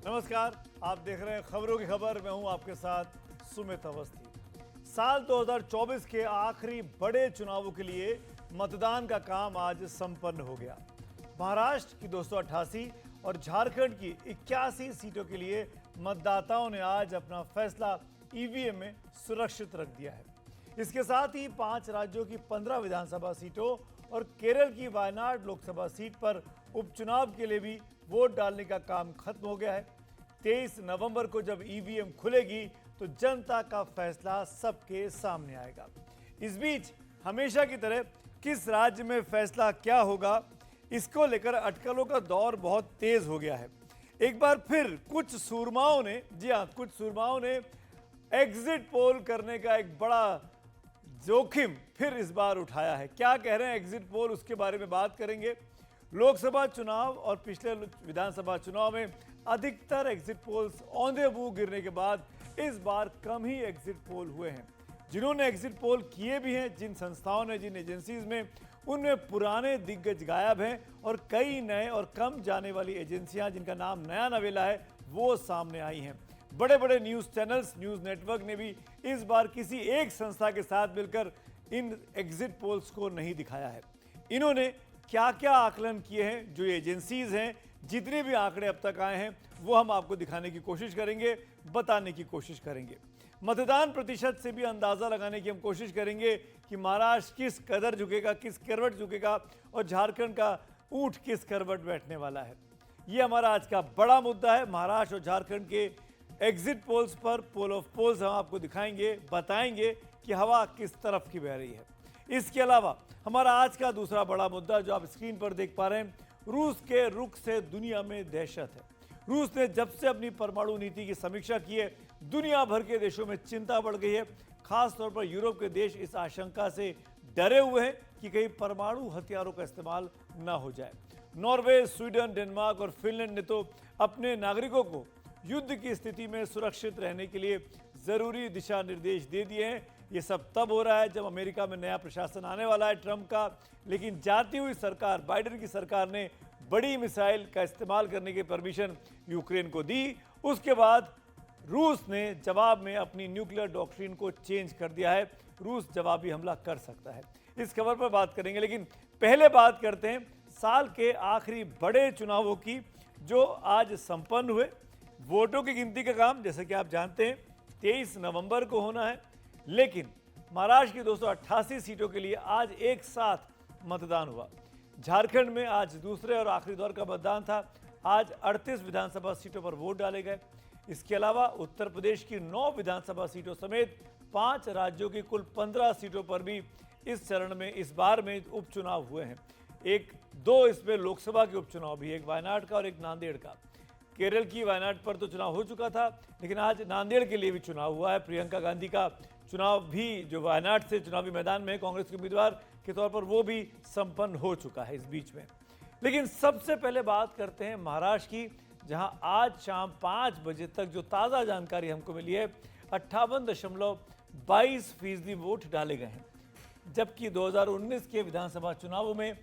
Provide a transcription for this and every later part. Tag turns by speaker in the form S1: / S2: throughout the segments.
S1: नमस्कार, आप देख रहे हैं खबरों की खबर। मैं हूं आपके साथ सुमित अवस्थी। साल 2024 के आखिरी बड़े चुनावों के लिए मतदान का काम आज संपन्न हो गया। महाराष्ट्र की 288 और झारखंड की 81 सीटों के लिए मतदाताओं ने आज अपना फैसला ईवीएम में सुरक्षित रख दिया है। इसके साथ ही 5 राज्यों की 15 विधानसभा सीटों और केरल की वायनाड लोकसभा सीट पर उपचुनाव के लिए भी वोट डालने का काम खत्म हो गया है। 23 नवंबर को जब ईवीएम खुलेगी तो जनता का फैसला सबके सामने आएगा। इस बीच हमेशा की तरह किस राज्य में फैसला क्या होगा, इसको लेकर अटकलों का दौर बहुत तेज हो गया है। एक बार फिर कुछ सूरमाओं ने, जी हाँ, कुछ सूरमाओं ने एग्जिट पोल करने का एक बड़ा जोखिम फिर इस बार उठाया है। क्या कह रहे हैं एग्जिट पोल, उसके बारे में बात करेंगे। लोकसभा चुनाव और पिछले विधानसभा चुनाव में अधिकतर एग्जिट पोल्स औंधे मुंह गिरने के बाद इस बार कम ही एग्जिट पोल हुए हैं। जिन्होंने एग्जिट पोल किए भी हैं, जिन संस्थाओं ने, जिन एजेंसीज में, उनमें पुराने दिग्गज गायब हैं और कई नए और कम जाने वाली एजेंसियां जिनका नाम नया नवेला है वो सामने आई हैं। बड़े बड़े न्यूज़ चैनल्स, न्यूज़ नेटवर्क ने भी इस बार किसी एक संस्था के साथ मिलकर इन एग्जिट पोल्स को नहीं दिखाया है। इन्होंने क्या क्या आकलन किए हैं, जो एजेंसीज हैं, जितने भी आंकड़े अब तक आए हैं वो हम आपको दिखाने की कोशिश करेंगे, बताने की कोशिश करेंगे। मतदान प्रतिशत से भी अंदाज़ा लगाने की हम कोशिश करेंगे कि महाराष्ट्र किस कदर झुकेगा, किस करवट झुकेगा और झारखंड का ऊंट किस करवट बैठने वाला है। ये हमारा आज का बड़ा मुद्दा है। महाराष्ट्र और झारखंड के एग्जिट पोल्स पर पोल ऑफ पोल्स हम आपको दिखाएंगे, बताएंगे कि हवा किस तरफ की बह रही है। इसके अलावा हमारा आज का दूसरा बड़ा मुद्दा जो आप स्क्रीन पर देख पा रहे हैं, रूस के रुख से दुनिया में दहशत है। रूस ने जब से अपनी परमाणु नीति की समीक्षा की है, दुनिया भर के देशों में चिंता बढ़ गई है। खासतौर पर यूरोप के देश इस आशंका से डरे हुए हैं कि कहीं परमाणु हथियारों का इस्तेमाल न हो जाए। नॉर्वे, स्वीडन, डेनमार्क और फिनलैंड ने तो अपने नागरिकों को युद्ध की स्थिति में सुरक्षित रहने के लिए जरूरी दिशा निर्देश दे दिए हैं। ये सब तब हो रहा है जब अमेरिका में नया प्रशासन आने वाला है, ट्रंप का। लेकिन जाती हुई सरकार, बाइडेन की सरकार ने बड़ी मिसाइल का इस्तेमाल करने की परमिशन यूक्रेन को दी। उसके बाद रूस ने जवाब में अपनी न्यूक्लियर डॉक्ट्रिन को चेंज कर दिया है। रूस जवाबी हमला कर सकता है। इस खबर पर बात करेंगे, लेकिन पहले बात करते हैं साल के आखिरी बड़े चुनावों की जो आज संपन्न हुए। वोटों की गिनती का काम, जैसे कि आप जानते हैं, 23 नवंबर को होना है। लेकिन महाराष्ट्र की 288 सीटों के लिए आज एक साथ मतदान हुआ। झारखंड में आज दूसरे और आखिरी दौर का मतदान था। आज 38 विधानसभा सीटों पर वोट डाले गए। इसके अलावा उत्तर प्रदेश की 9 विधानसभा सीटों समेत 5 राज्यों की कुल 15 सीटों पर भी इस चरण में, इस बार में उपचुनाव हुए हैं। दो इसमें लोकसभा के उपचुनाव भी, एक वायनाड का और एक नांदेड़ का। केरल की वायनाड पर तो चुनाव हो चुका था, लेकिन आज नांदेड़ के लिए भी चुनाव हुआ है। प्रियंका गांधी का चुनाव भी, जो वायनाड से चुनावी मैदान में कांग्रेस के उम्मीदवार के तौर पर, वो भी संपन्न हो चुका है इस बीच में। लेकिन सबसे पहले बात करते हैं महाराष्ट्र की, जहां आज शाम 5 बजे तक जो ताज़ा जानकारी हमको मिली है, 58.22% वोट डाले गए हैं। जबकि 2019 के विधानसभा चुनावों में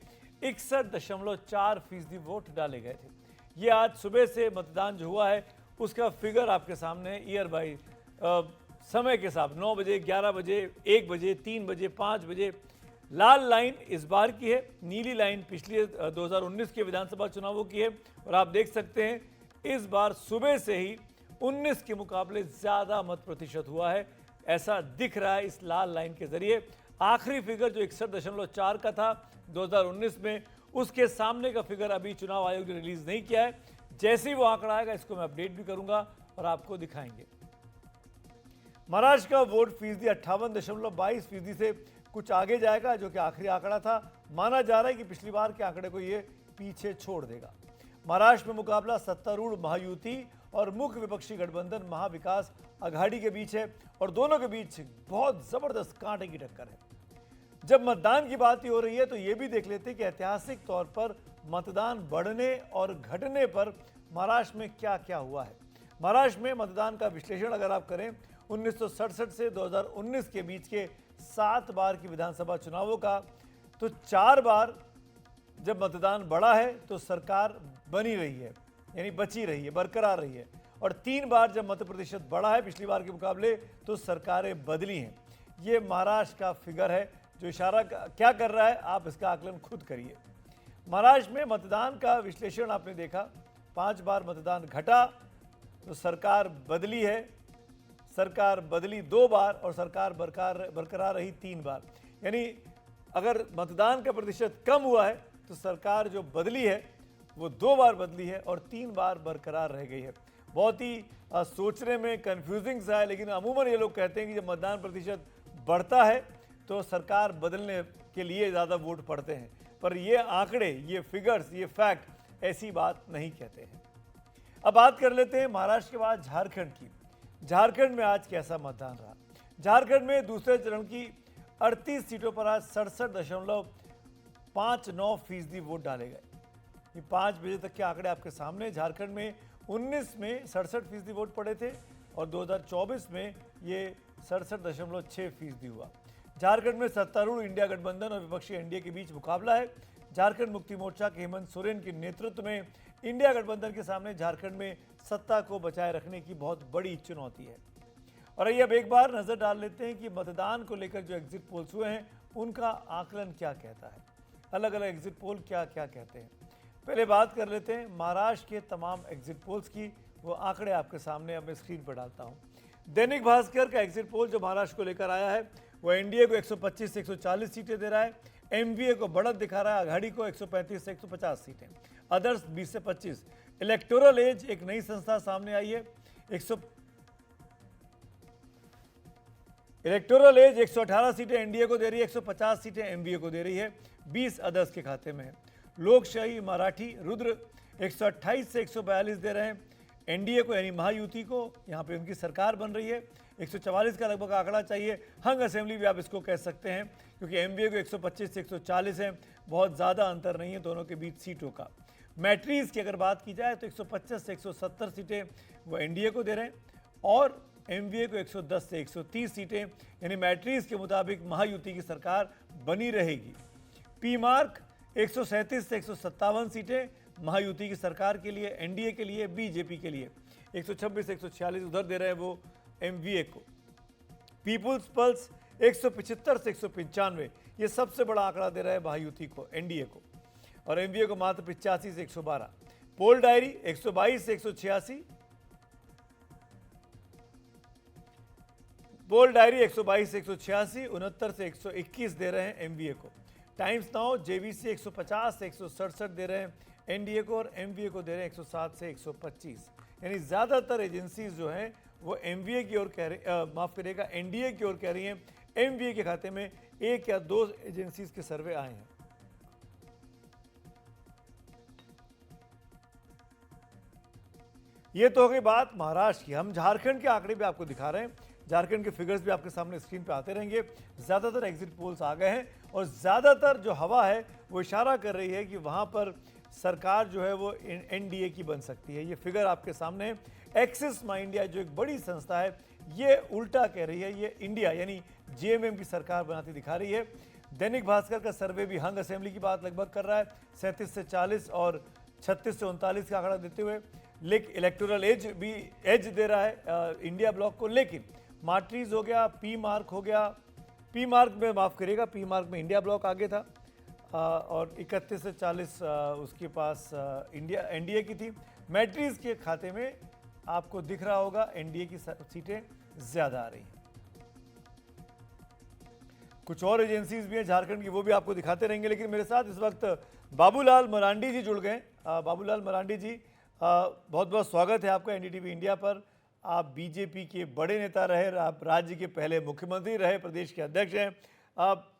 S1: 61.4% वोट डाले गए थे। ये आज सुबह से मतदान जो हुआ है उसका फिगर आपके सामने है, ईयर बाई समय के साथ 9 बजे, 11 बजे, 1 बजे, 3 बजे, 5 बजे। लाल लाइन इस बार की है, नीली लाइन पिछले 2019 के विधानसभा चुनावों की है। और आप देख सकते हैं इस बार सुबह से ही 19 के मुकाबले ज़्यादा मत प्रतिशत हुआ है, ऐसा दिख रहा है इस लाल लाइन के जरिए। आखिरी फिगर जो 61.4 का था 2019 में, उसके सामने का फिगर अभी चुनाव आयोग ने रिलीज नहीं किया है। जैसे ही वो आंकड़ा आएगा इसको मैं अपडेट भी करूंगा और आपको दिखाएंगे। महाराष्ट्र का वोट फीसदी 58.22% से कुछ आगे जाएगा, जो कि आखिरी आंकड़ा था। माना जा रहा है कि पिछली बार के आंकड़े को ये पीछे छोड़ देगा। महाराष्ट्र में मुकाबला सत्तारूढ़ महायुति और मुख्य विपक्षी गठबंधन महाविकास आघाड़ी के बीच है और दोनों के बीच बहुत जबरदस्त कांटे की टक्कर है। जब मतदान की बात ही हो रही है तो ये भी देख लेते हैं कि ऐतिहासिक तौर पर मतदान बढ़ने और घटने पर महाराष्ट्र में क्या क्या हुआ है। महाराष्ट्र में मतदान का विश्लेषण अगर आप करें 1967 से 2019 के बीच के 7 बार की विधानसभा चुनावों का, तो 4 बार जब मतदान बढ़ा है तो सरकार बनी रही है। यानी बची रही है, बरकरार रही है। और 3 बार जब मत प्रतिशत बढ़ा है पिछली बार के मुकाबले तो सरकारें बदली हैं। ये महाराष्ट्र का फिगर है जो इशारा क्या कर रहा है, आप इसका आकलन खुद करिए। महाराष्ट्र में मतदान का विश्लेषण आपने देखा, 5 बार मतदान घटा तो सरकार बदली है, सरकार बदली 2 बार और सरकार बरकरार रही 3 बार। यानी अगर मतदान का प्रतिशत कम हुआ है तो सरकार जो बदली है वो 2 बार बदली है और 3 बार बरकरार रह गई है। बहुत ही सोचने में कंफ्यूजिंग सा है, लेकिन अमूमन ये लोग कहते हैं कि जब मतदान प्रतिशत बढ़ता है तो सरकार बदलने के लिए ज़्यादा वोट पड़ते हैं, पर ये आंकड़े, ये फिगर्स, ये फैक्ट ऐसी बात नहीं कहते हैं। अब बात कर लेते हैं महाराष्ट्र के बाद झारखंड की। झारखंड में आज कैसा मतदान रहा। झारखंड में दूसरे चरण की 38 सीटों पर आज 67.59% वोट डाले गए। ये 5 बजे तक के आंकड़े आपके सामने। झारखंड में 19 में 67% वोट पड़े थे और 2024 में ये 67.6% हुआ। झारखंड में सत्तारूढ़ इंडिया गठबंधन और विपक्षी एनडीए के बीच मुकाबला है। झारखंड मुक्ति मोर्चा के हेमंत सोरेन के नेतृत्व में इंडिया गठबंधन के सामने झारखंड में सत्ता को बचाए रखने की बहुत बड़ी चुनौती है। और आइए अब एक बार नजर डाल लेते हैं कि मतदान को लेकर जो एग्जिट पोल्स हुए हैं उनका आकलन क्या कहता है, अलग अलग एग्जिट पोल क्या क्या कहते हैं। पहले बात कर लेते हैं महाराष्ट्र के तमाम एग्जिट पोल्स की। वो आंकड़े आपके सामने अब मैं स्क्रीन पर डालता हूं। दैनिक भास्कर का एग्जिट पोल जो महाराष्ट्र को लेकर आया है वो एनडीए को 125 से 140 सीटें दे रहा है, एमवीए को बढ़त दिखा रहा है, आघाड़ी को 135 से 150 सीटें, अदर्स 20 से 25। इलेक्टोरल एज एक नई संस्था सामने आई है, इलेक्टोरल एज 118 सीटें एनडीए को दे रही है, 150 सीटें एमवीए को दे रही है, 20 अदर्स के खाते में है। लोकशाही मराठी रुद्र 128 से 142 दे रहे हैं एनडीए को, यानी महायुति को, यहाँ पे उनकी सरकार बन रही है। 144 का लगभग आंकड़ा चाहिए, हंग असेंबली भी आप इसको कह सकते हैं, क्योंकि एमवीए को 125 से 140 है, बहुत ज़्यादा अंतर नहीं है दोनों के बीच सीटों का। मैट्रीज की अगर बात की जाए तो 125 से 170 सीटें वो एनडीए को दे रहे हैं और एमवीए को 110 से 130 सीटें, यानी मैट्रीज के मुताबिक महायुति की सरकार बनी रहेगी। पी मार्क 137 से 157 सीटें महायुति की सरकार के लिए, एनडीए के लिए, बीजेपी के लिए। 126 से 146 उधर दे रहे हैं वो एमवीए को। पीपुल्स पल्स 175 से 195, ये सबसे बड़ा आंकड़ा दे रहा है महायुति को, एनडीए को, और एमवीए को मात्र 85 से 112। पोल डायरी 122 से 186, पोल डायरी 122 से 186, 69 से 121 दे रहे हैं एमवीए को। टाइम्स नाउ जेवीसी 150 से 167 दे रहे हैं एनडीए को और एमवीए को दे रहे हैं 107 से 125। यानी ज़्यादातर एजेंसीज जो हैं वो एमवीए की ओर कह रहे, माफ़ करिएगा, एनडीए की ओर कह रही हैं। एमवीए के खाते में 1 या 2 एजेंसीज के सर्वे आए हैं। ये तो हो गई बात महाराष्ट्र की। हम झारखंड के आंकड़े भी आपको दिखा रहे हैं, झारखंड के फिगर्स भी आपके सामने स्क्रीन पे आते रहेंगे। ज़्यादातर एग्जिट पोल्स आ गए हैं और ज़्यादातर जो हवा है वो इशारा कर रही है कि वहाँ पर सरकार जो है वो एनडीए की बन सकती है। ये फिगर आपके सामने है। एक्सिस माई इंडिया जो एक बड़ी संस्था है ये उल्टा कह रही है, ये इंडिया यानी जेएमएम की सरकार बनाती दिखा रही है। दैनिक भास्कर का सर्वे भी हंग असेंबली की बात लगभग कर रहा है, 37 से 40 और 36 से 39 का आंकड़ा देते हुए। लेकिन इलेक्टोरल एज भी एज दे रहा है इंडिया ब्लॉक को, लेकिन मार्ट्रीज हो गया, पी मार्क हो गया, पी मार्क में माफ़ करिएगा, पी मार्क में इंडिया ब्लॉक आगे था और 31 से 40 उसके पास इंडिया एनडीए की थी। मैट्रीज के खाते में आपको दिख रहा होगा एनडीए की सीटें ज़्यादा आ रही हैं। कुछ और एजेंसीज भी हैं झारखंड की, वो भी आपको दिखाते रहेंगे, लेकिन मेरे साथ इस वक्त बाबूलाल मरांडी जी जुड़ गए। बाबूलाल मरांडी जी, बहुत बहुत स्वागत है आपका एनडीटीवी इंडिया पर। आप बीजेपी के बड़े नेता रहे, आप राज्य के पहले मुख्यमंत्री रहे, प्रदेश के अध्यक्ष हैं। आप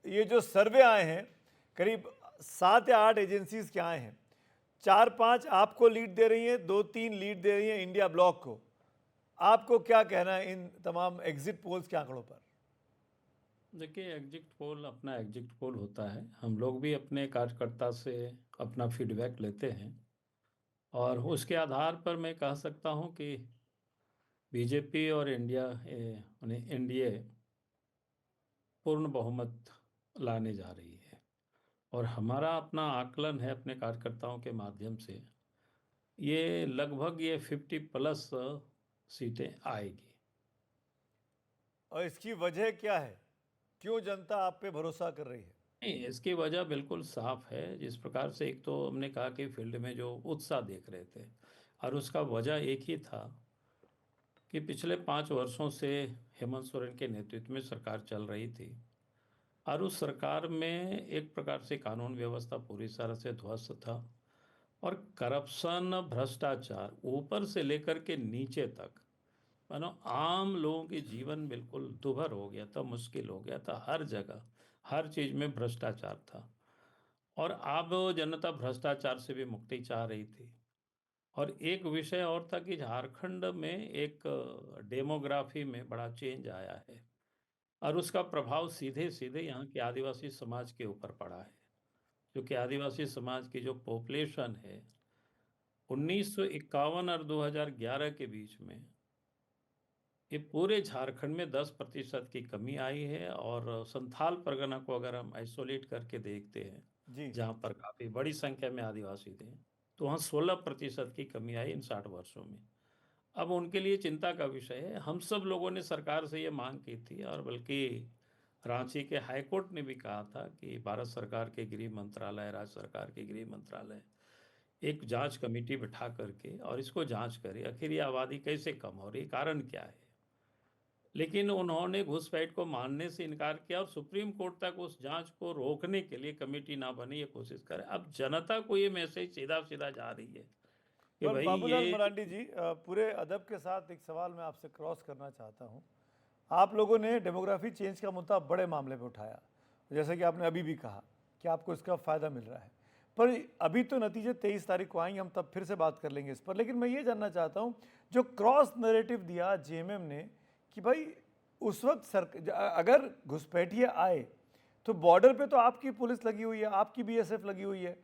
S1: ये जो सर्वे आए हैं करीब 7 या 8 एजेंसीज के आए हैं, 4-5 आपको लीड दे रही हैं, 2-3 लीड दे रही हैं इंडिया ब्लॉक को। आपको क्या कहना है इन तमाम एग्जिट पोल्स के आंकड़ों पर?
S2: देखिए, एग्जिट पोल अपना एग्जिट पोल होता है। हम लोग भी अपने कार्यकर्ता से अपना फीडबैक लेते हैं और उसके आधार पर मैं कह सकता हूं कि बीजेपी और एनडीए पूर्ण बहुमत लाने जा रही है और हमारा अपना आकलन है अपने कार्यकर्ताओं के माध्यम से ये लगभग ये 50 प्लस सीटें आएगी।
S1: और इसकी वजह क्या है? क्यों जनता आप पे भरोसा कर रही है?
S2: नहीं, इसकी वजह बिल्कुल साफ है। जिस प्रकार से एक तो हमने कहा कि फील्ड में जो उत्साह देख रहे थे, और उसका वजह एक ही था कि पिछले 5 वर्षों से हेमंत सोरेन के नेतृत्व में सरकार चल रही थी, और उस सरकार में एक प्रकार से कानून व्यवस्था पूरी तरह से ध्वस्त था, और करप्शन, भ्रष्टाचार ऊपर से लेकर के नीचे तक, मानो आम लोगों के जीवन बिल्कुल दुभर हो गया था, मुश्किल हो गया था। हर जगह हर चीज में भ्रष्टाचार था, और अब जनता भ्रष्टाचार से भी मुक्ति चाह रही थी। और एक विषय और था कि झारखंड में एक डेमोग्राफी में बड़ा चेंज आया है, और उसका प्रभाव सीधे सीधे यहाँ के आदिवासी समाज के ऊपर पड़ा है। क्योंकि आदिवासी समाज की जो पॉपुलेशन है, 1951 और 2011 के बीच में ये पूरे झारखंड में 10% की कमी आई है। और संथाल परगना को अगर हम आइसोलेट करके देखते हैं,
S1: जी।
S2: जहाँ पर काफ़ी बड़ी संख्या में आदिवासी थे, तो वहाँ 16% की कमी आई इन 60 वर्षों में। अब उनके लिए चिंता का विषय है। हम सब लोगों ने सरकार से ये मांग की थी, और बल्कि रांची के हाईकोर्ट ने भी कहा था कि भारत सरकार के गृह मंत्रालय, राज्य सरकार के गृह मंत्रालय एक जांच कमेटी बिठा करके और इसको जांच करे, आखिर ये आबादी कैसे कम हो रही, कारण क्या है। लेकिन उन्होंने घुसपैठ को मानने से इनकार किया, और सुप्रीम कोर्ट तक उस जांच को रोकने के लिए कमेटी ना बने, ये कोशिश करे। अब जनता को ये मैसेज सीधा सीधा जा रही है कि
S1: पर
S2: भाई
S1: बाबूलाल
S2: ये
S1: मरांडी जी, पूरे अदब के साथ एक सवाल मैं आपसे क्रॉस करना चाहता हूं। आप लोगों ने डेमोग्राफी चेंज का मुद्दा बड़े मामले पे उठाया, जैसे कि आपने अभी भी कहा कि आपको इसका फ़ायदा मिल रहा है। पर अभी तो नतीजे 23 तारीख को आएंगे, हम तब फिर से बात कर लेंगे इस पर। लेकिन मैं ये जानना चाहता हूँ, जो क्रॉस नैरेटिव दिया जेएमएम ने कि भाई उस वक्त अगर घुसपैठिए आए तो बॉर्डर पे तो आपकी पुलिस लगी हुई है, आपकी बीएसएफ लगी हुई है,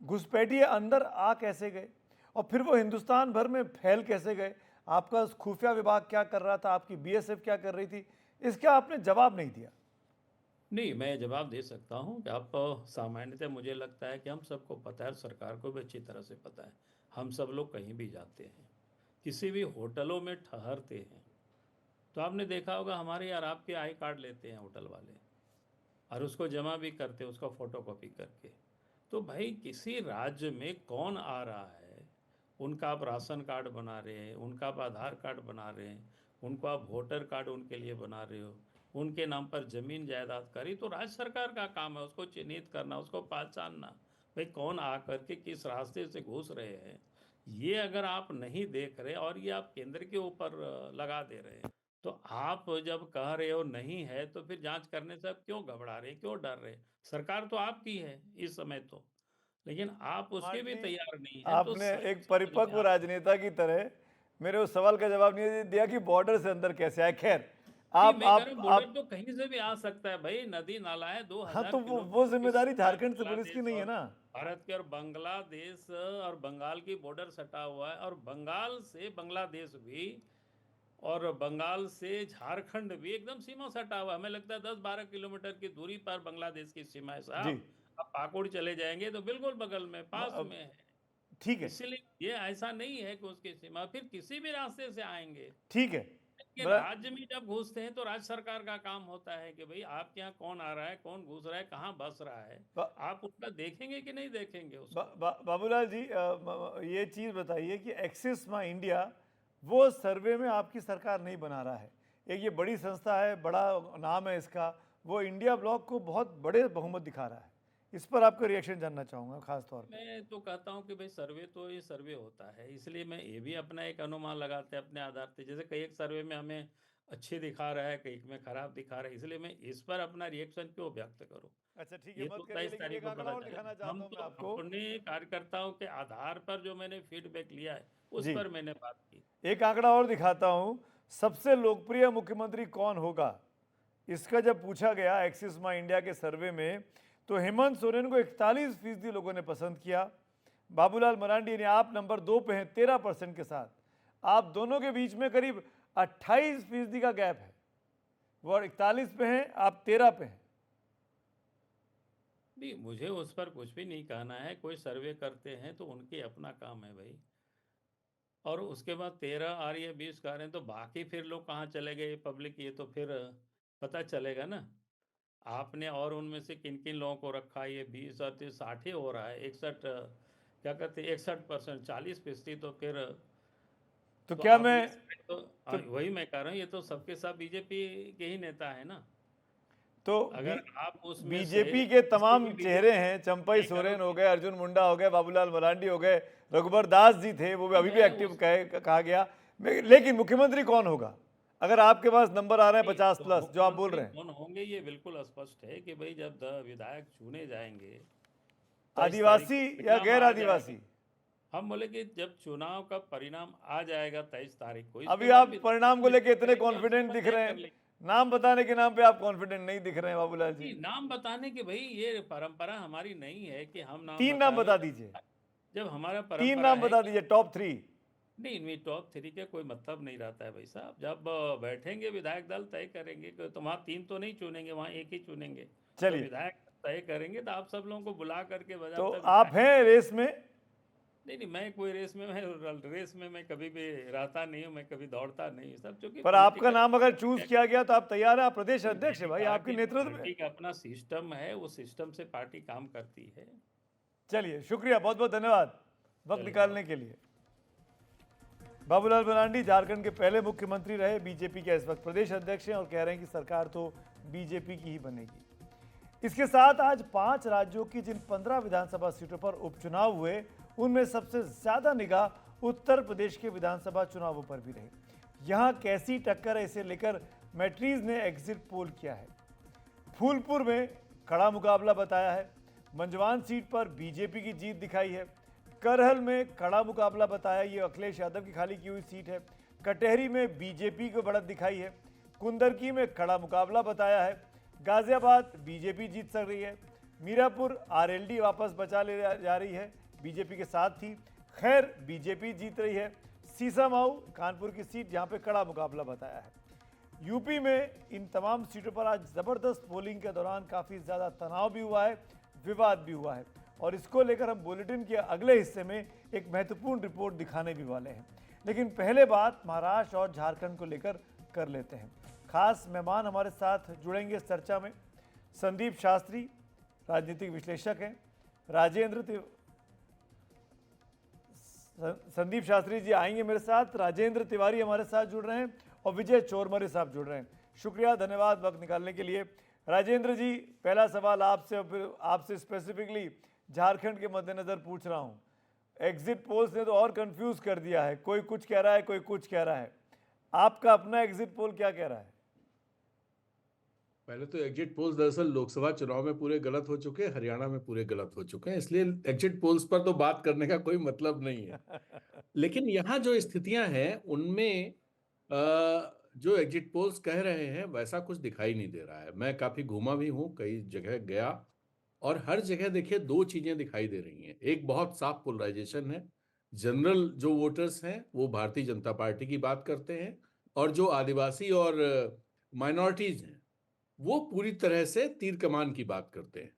S1: घुसपैठिए अंदर आ कैसे गए और फिर वो हिंदुस्तान भर में फैल कैसे गए? आपका खुफिया विभाग क्या कर रहा था, आपकी बीएसएफ क्या कर रही थी? इसका आपने जवाब नहीं दिया।
S2: नहीं, मैं जवाब दे सकता हूँ कि आप सामान्यतः मुझे लगता है कि हम सबको पता है, सरकार को भी अच्छी तरह से पता है। हम सब लोग कहीं भी जाते हैं, किसी भी होटलों में ठहरते हैं, तो आपने देखा होगा हमारे यार आपके आई कार्ड लेते हैं होटल वाले, और उसको जमा भी करते हैं, उसका फोटोकॉपी करके। तो भाई किसी राज्य में कौन आ रहा है, उनका आप राशन कार्ड बना रहे हैं, उनका आप आधार कार्ड बना रहे हैं, उनको आप वोटर कार्ड उनके लिए बना रहे हो, उनके नाम पर जमीन जायदाद करी, तो राज्य सरकार का काम है उसको चिन्हित करना, उसको पहचानना, भाई कौन आकर के किस रास्ते से घुस रहे हैं। ये अगर आप नहीं देख रहे और ये आप केंद्र के ऊपर लगा दे रहे हैं, तो आप जब कह रहे हो नहीं है, तो फिर जांच करने से आप क्यों घबरा रहे, क्यों डर रहे? सरकार तो आपकी है इस समय तो, लेकिन आप उसके भी
S1: मांडी,
S2: तैयार नहीं है, तो
S1: आपने एक
S2: सबसे पहले
S1: परिपक्व
S2: आप।
S1: राजनेता की तरह मेरे उस सवाल का जवाब नहीं दिया कि बॉर्डर से अंदर कैसे आए। खैर,
S2: नहीं,
S1: आप
S2: मैं कह
S1: आप
S2: रहा हूँ बॉर्डर
S1: आप
S2: तो कहीं से भी आ सकता है भाई, नदी नाला है, दो
S1: हाँ,
S2: हजार
S1: तो वो
S2: किलोमीटर की
S1: जिम्मेदारी
S2: सीमा है
S1: झारखंड से पुलिस की
S2: बांग्लादेश
S1: नहीं है
S2: और
S1: ना।
S2: भारत के, और बांग्लादेश और बंगाल की बॉर्डर सटा हुआ है, और बंगाल से बांग्लादेश भी, और बंगाल से झारखंड भी एकदम सीमा सटा हुआ है। हमें लगता है 10-12 किलोमीटर की दूरी पर बांग्लादेश की सीमा है
S1: जी।
S2: साहब। आप पाकुड़ चले जाएंगे तो बिल्कुल बगल में, पास में है।
S1: ठीक है।
S2: इसीलिए ये ऐसा नहीं है कि उसकी सीमा, फिर किसी भी रास्ते से आएंगे।
S1: ठीक है।
S2: ये राज्य में जब घुसते हैं तो राज्य सरकार का काम होता है कि भाई आपके यहाँ कौन आ रहा है, कौन घुस रहा है, कहाँ बस रहा है,
S1: बा,
S2: आप उसका देखेंगे कि नहीं देखेंगे
S1: बा,
S2: उसको।
S1: बा, बाबूलाल जी, ये चीज़ बताइए कि एक्सिस माई इंडिया वो सर्वे में आपकी सरकार नहीं बना रहा है। एक ये बड़ी संस्था है, बड़ा नाम है इसका, वो इंडिया ब्लॉक को बहुत बड़े बहुमत दिखा रहा है। इस पर आपका रिएक्शन जानना चाहूँगा खास तौर पे।
S2: मैं तो कहता हूँ कि भाई सर्वे तो ये सर्वे होता है, इसलिए मैं ये भी अपना एक अनुमान लगाते हैं अपने आधार पे। जैसे कई एक सर्वे में हमें अच्छे दिखा रहा है, कई में खराब दिखा रहा है, इसलिए मैं इस पर अपना रिएक्शन क्यों व्यक्त करूँ।
S1: अच्छा, ठीक है,
S2: ये
S1: मत
S2: तो
S1: करिए,
S2: 23
S1: लेकिन
S2: तारीख
S1: एक
S2: को
S1: आंकड़ा
S2: पता
S1: और दिखाना
S2: चलेगा।
S1: चाहता
S2: हम
S1: हूँ
S2: तो
S1: मैं आपको।
S2: अपने कार्यकर्ताओं के आधार पर जो मैंने फीडबैक लिया है उस
S1: जी,
S2: पर मैंने बात की।
S1: एक आंकड़ा और दिखाता हूँ। सबसे लोकप्रिय मुख्यमंत्री कौन होगा, इसका जब पूछा गया एक्सिस माई इंडिया के सर्वे में, तो हेमंत सोरेन को 41% लोगों ने पसंद किया। बाबूलाल मरांडी यानी आप नंबर 2 पे हैं 13% के साथ। आप दोनों के बीच में करीब 28% का गैप है। वो 41 पे हैं, आप 13 पे हैं।
S2: नहीं, मुझे उस पर कुछ भी नहीं कहना है। कोई सर्वे करते हैं तो उनके अपना काम है भाई। और उसके बाद 13 आ रही है, 20 का आ रहे हैं, तो बाकी फिर लोग कहाँ चले गए पब्लिक, ये तो फिर पता चलेगा ना। आपने और उनमें से किन किन लोगों को रखा, ये 20 और 30 60 ही हो रहा है, 61 क्या कहते हैं, 61%, 40%, तो फिर
S1: तो
S2: तो
S1: क्या
S2: आप
S1: मैं
S2: ये तो
S1: तो
S2: वही मैं कह रहा हूँ, ये तो सबके सब बीजेपी के ही नेता है ना।
S1: तो
S2: अगर आप उसमें से
S1: बीजेपी के
S2: किसी
S1: तमाम
S2: भी
S1: चेहरे
S2: बीजेपी,
S1: हैं, चंपई
S2: मैं कह रहा
S1: सोरेन
S2: हूँ
S1: हो
S2: कि
S1: गए, अर्जुन मुंडा हो गए, बाबूलाल मरांडी हो गए, रघुबर दास जी थे, वो भी अभी भी
S2: मैं
S1: एक्टिव
S2: उस
S1: कहा गया। लेकिन मुख्यमंत्री कौन होगा? अगर आपके पास नंबर आ रहे हैं
S2: नहीं,
S1: 50
S2: तो
S1: प्लस जो आप बोल
S2: मुख्यमंत्री
S1: रहे हैं,
S2: कौन होंगे ये बिल्कुल स्पष्ट है कि भाई जब विधायक चुने जाएंगे 23 तारीख
S1: आदिवासी
S2: को
S1: या
S2: परिणाम
S1: गैर
S2: आ
S1: आदिवासी?
S2: जाएगा। हम बोले कि जब चुनाव का परिणाम आ जाएगा 23 तारीख को, इसके
S1: अभी
S2: बाद
S1: आप परिणाम
S2: विधायक
S1: को लेके
S2: निश्चित
S1: इतने
S2: करेंगे और
S1: कॉन्फिडेंट
S2: समय
S1: दिख
S2: तय
S1: रहे
S2: कर
S1: हैं,
S2: लेंगे।
S1: नाम बताने के नाम पे आप कॉन्फिडेंट नहीं दिख रहे हैं बाबूलाल जी।
S2: नहीं, नाम बताने की भाई ये परंपरा हमारी नहीं है कि हम नाम
S1: 3 नाम
S2: बतावें।
S1: बता
S2: जब
S1: दीजिए,
S2: जब हमारा
S1: 3 नाम
S2: परंपरा है
S1: बता
S2: कि
S1: दीजिए, टॉप 3।
S2: नहीं, इनमें टॉप 3 का कोई मतलब नहीं रहता है भाई साहब। जब बैठेंगे विधायक दल तय करेंगे कि तो वहाँ 3 तो नहीं चुनेंगे, वहाँ एक ही चुनेंगे। तो
S1: चलिए,
S2: विधायक तय करेंगे तो आप सब लोगों को बुला करके
S1: तो
S2: बजाबता
S1: आप
S2: विधायक।
S1: हैं रेस में?
S2: नहीं नहीं, मैं कोई रेस में मैं कभी भी रहता नहीं हूँ, मैं कभी दौड़ता नहीं हूँ सब, चूंकि
S1: पर आपका
S2: पॉलिटिकल
S1: नाम अगर चूज किया गया तो आप तैयार हैं? आप प्रदेश अध्यक्ष है
S2: मैंने
S1: भाई,
S2: कहा
S1: आपके
S2: कि
S1: नेतृत्व में।
S2: पार्टी का अपना सिस्टम है, वो सिस्टम से पार्टी काम करती है।
S1: चलिए, शुक्रिया, बहुत बहुत धन्यवाद वक्त
S2: चलिए,
S1: निकालने के लिए। बाबूलाल मरांडी झारखंड के पहले मुख्यमंत्री रहे, बीजेपी के इस वक्त प्रदेश अध्यक्ष हैं और कह रहे हैं कि सरकार तो बीजेपी की ही बनेगी। इसके साथ आज 5 राज्यों की जिन 15 विधानसभा सीटों पर उपचुनाव हुए, उनमें सबसे ज्यादा निगाह उत्तर प्रदेश के विधानसभा चुनावों पर भी रही। यहां कैसी टक्कर है, इसे लेकर मैट्रीज ने एग्जिट पोल किया है। फूलपुर में कड़ा मुकाबला बताया है, मंजवान सीट पर बीजेपी की जीत दिखाई है, करहल में कड़ा मुकाबला बताया, ये अखिलेश यादव की खाली की हुई सीट है, कटहरी में बीजेपी को बढ़त दिखाई है, कुंदरकी में कड़ा मुकाबला बताया है, गाजियाबाद बीजेपी जीत सक रही है, मीरापुर आरएलडी वापस बचा ले जा रही है, बीजेपी के साथ थी, खैर बीजेपी जीत रही है, सीसामाऊ कानपुर की सीट जहां पे कड़ा मुकाबला बताया है। यूपी में इन तमाम सीटों पर आज जबरदस्त पोलिंग के दौरान काफी ज्यादा तनाव भी हुआ है, विवाद भी हुआ है, और इसको लेकर हम बुलेटिन के अगले हिस्से में एक महत्वपूर्ण रिपोर्ट दिखाने भी वाले हैं। लेकिन पहले बात महाराष्ट्र और झारखंड को लेकर कर लेते हैं। खास मेहमान हमारे साथ जुड़ेंगे इस चर्चा में। संदीप शास्त्री राजनीतिक विश्लेषक हैं, संदीप शास्त्री जी आएंगे मेरे साथ, राजेंद्र तिवारी हमारे साथ जुड़ रहे हैं और विजय चोरमरे साहब जुड़ रहे हैं। शुक्रिया, धन्यवाद वक्त निकालने के लिए। राजेंद्र जी, पहला सवाल आपसे और फिर आपसे स्पेसिफिकली झारखंड के मद्देनजर पूछ रहा हूं। एग्जिट पोल्स ने तो और कंफ्यूज कर दिया है, कोई कुछ कह रहा है, कोई कुछ कह रहा है। आपका अपना एग्जिट पोल क्या कह रहा है?
S3: पहले तो एग्जिट पोल्स दरअसल लोकसभा चुनाव में पूरे गलत हो चुके हैं, हरियाणा में पूरे गलत हो चुके हैं, इसलिए एग्जिट पोल्स पर तो बात करने का कोई मतलब नहीं है। लेकिन यहाँ जो स्थितियां हैं उनमें जो एग्जिट पोल्स कह रहे हैं वैसा कुछ दिखाई नहीं दे रहा है। मैं काफी घूमा भी हूँ, कई जगह गया, और हर जगह देखिए दो चीजें दिखाई दे रही हैं। एक बहुत साफ पोलराइजेशन है, जनरल जो वोटर्स हैं वो भारतीय जनता पार्टी की बात करते हैं, और जो आदिवासी और माइनॉरिटीज हैं वो पूरी तरह से तीर कमान की बात करते हैं।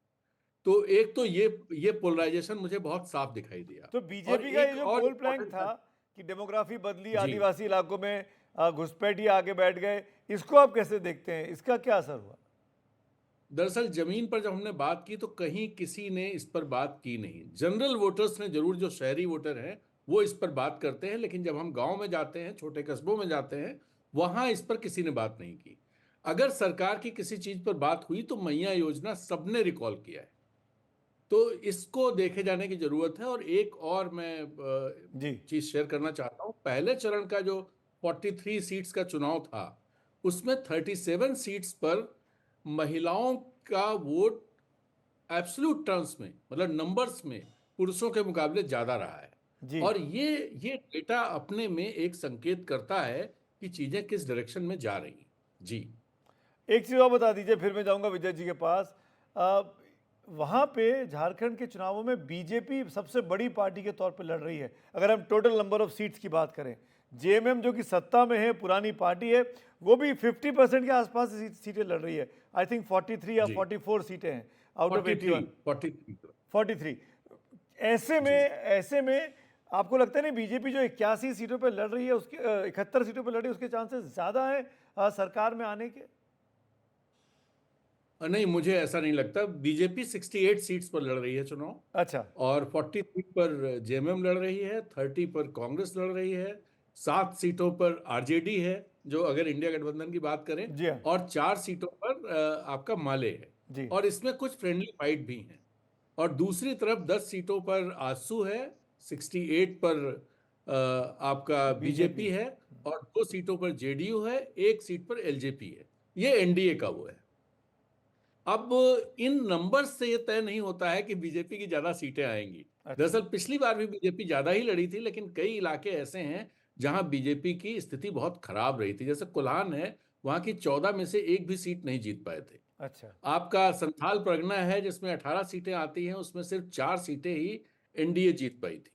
S3: तो एक तो ये पोलराइजेशन मुझे बहुत साफ दिखाई दिया।
S1: तो
S3: और
S1: बीजेपी का ये
S3: एक
S1: जो
S3: और
S1: पोल प्लैंक था
S3: इम्पोर्टेंट
S1: कि डेमोग्राफी बदली,
S3: जी,
S1: आदिवासी इलाकों में घुसपैठी आगे बैठ गए, इसको आप कैसे देखते हैं? इसका क्या असर हुआ?
S3: दरअसल जमीन पर जब हमने बात की तो कहीं किसी ने इस पर बात की नहीं। जनरल वोटर्स ने जरूर, जो शहरी वोटर हैं वो इस पर बात करते हैं, लेकिन जब हम गांव में जाते हैं, छोटे कस्बों में जाते हैं, वहां इस पर किसी ने बात नहीं की। अगर सरकार की किसी चीज पर बात हुई तो मैया योजना सबने रिकॉल किया है। तो इसको देखे जाने की जरूरत है। और एक और मैं
S1: जी,
S3: चीज शेयर करना चाहता हूँ। पहले चरण का जो 43 सीट्स का चुनाव था उसमें 37 सीट्स पर महिलाओं का वोट एब्सोल्यूट टर्म्स में, मतलब नंबर्स में, पुरुषों के मुकाबले ज्यादा रहा है।
S1: जी।
S3: और ये डेटा अपने में एक संकेत करता है कि चीजें किस डायरेक्शन में जा रही हैं। जी,
S1: एक चीज़ और बता दीजिए, फिर मैं जाऊंगा विजय जी के पास। वहाँ पे झारखंड के चुनावों में बीजेपी सबसे बड़ी पार्टी के तौर पे लड़ रही है, अगर हम टोटल नंबर ऑफ सीट्स की बात करें। जेएमएम जो कि सत्ता में है, पुरानी पार्टी है, वो भी 50% के आसपास सीटें लड़ रही है। आई थिंक 43 या
S3: जी,
S1: 44 सीटें हैं आउट ऑफ 81।
S3: 43
S1: 43। ऐसे में
S3: जी,
S1: ऐसे में आपको लगता है नहीं बीजेपी जो 81 सीटों पर लड़ रही है उसके 71 सीटों पर लड़ रही है उसके चांसेस ज़्यादा है सरकार में आने के?
S3: नहीं, मुझे ऐसा नहीं लगता। बीजेपी 68 सीट्स पर लड़ रही है चुनाव,
S1: अच्छा।
S3: और 40 सीट पर जेएमएम लड़ रही है, 30 पर कांग्रेस लड़ रही है, 7 सीटों पर आरजेडी है, जो अगर इंडिया गठबंधन की बात करें,
S1: जी हाँ।
S3: और 4 सीटों पर आपका माले है।
S1: जी।
S3: और इसमें कुछ फ्रेंडली फाइट भी हैं। और दूसरी तरफ 10 सीटों पर आजसू है, 68 पर आपका
S1: बीजेपी।
S3: बीजेपी है, और 2 सीटों पर जेडीयू है, 1 सीट पर एलजेपी है। ये एनडीए का वो है। अब इन नंबर्स से ये तय नहीं होता है कि बीजेपी की ज्यादा सीटें आएंगी।
S1: अच्छा।
S3: दरअसल पिछली बार भी बीजेपी ज्यादा ही लड़ी थी, लेकिन कई इलाके ऐसे हैं जहां बीजेपी की स्थिति बहुत खराब रही थी। जैसे कोल्हान है, वहां की 14 में से एक भी सीट नहीं जीत पाए थे।
S1: अच्छा।
S3: आपका संथाल परगना है, जिसमें 18 सीटें आती हैं, उसमें सिर्फ 4 सीटें ही एनडीए जीत पाई थी।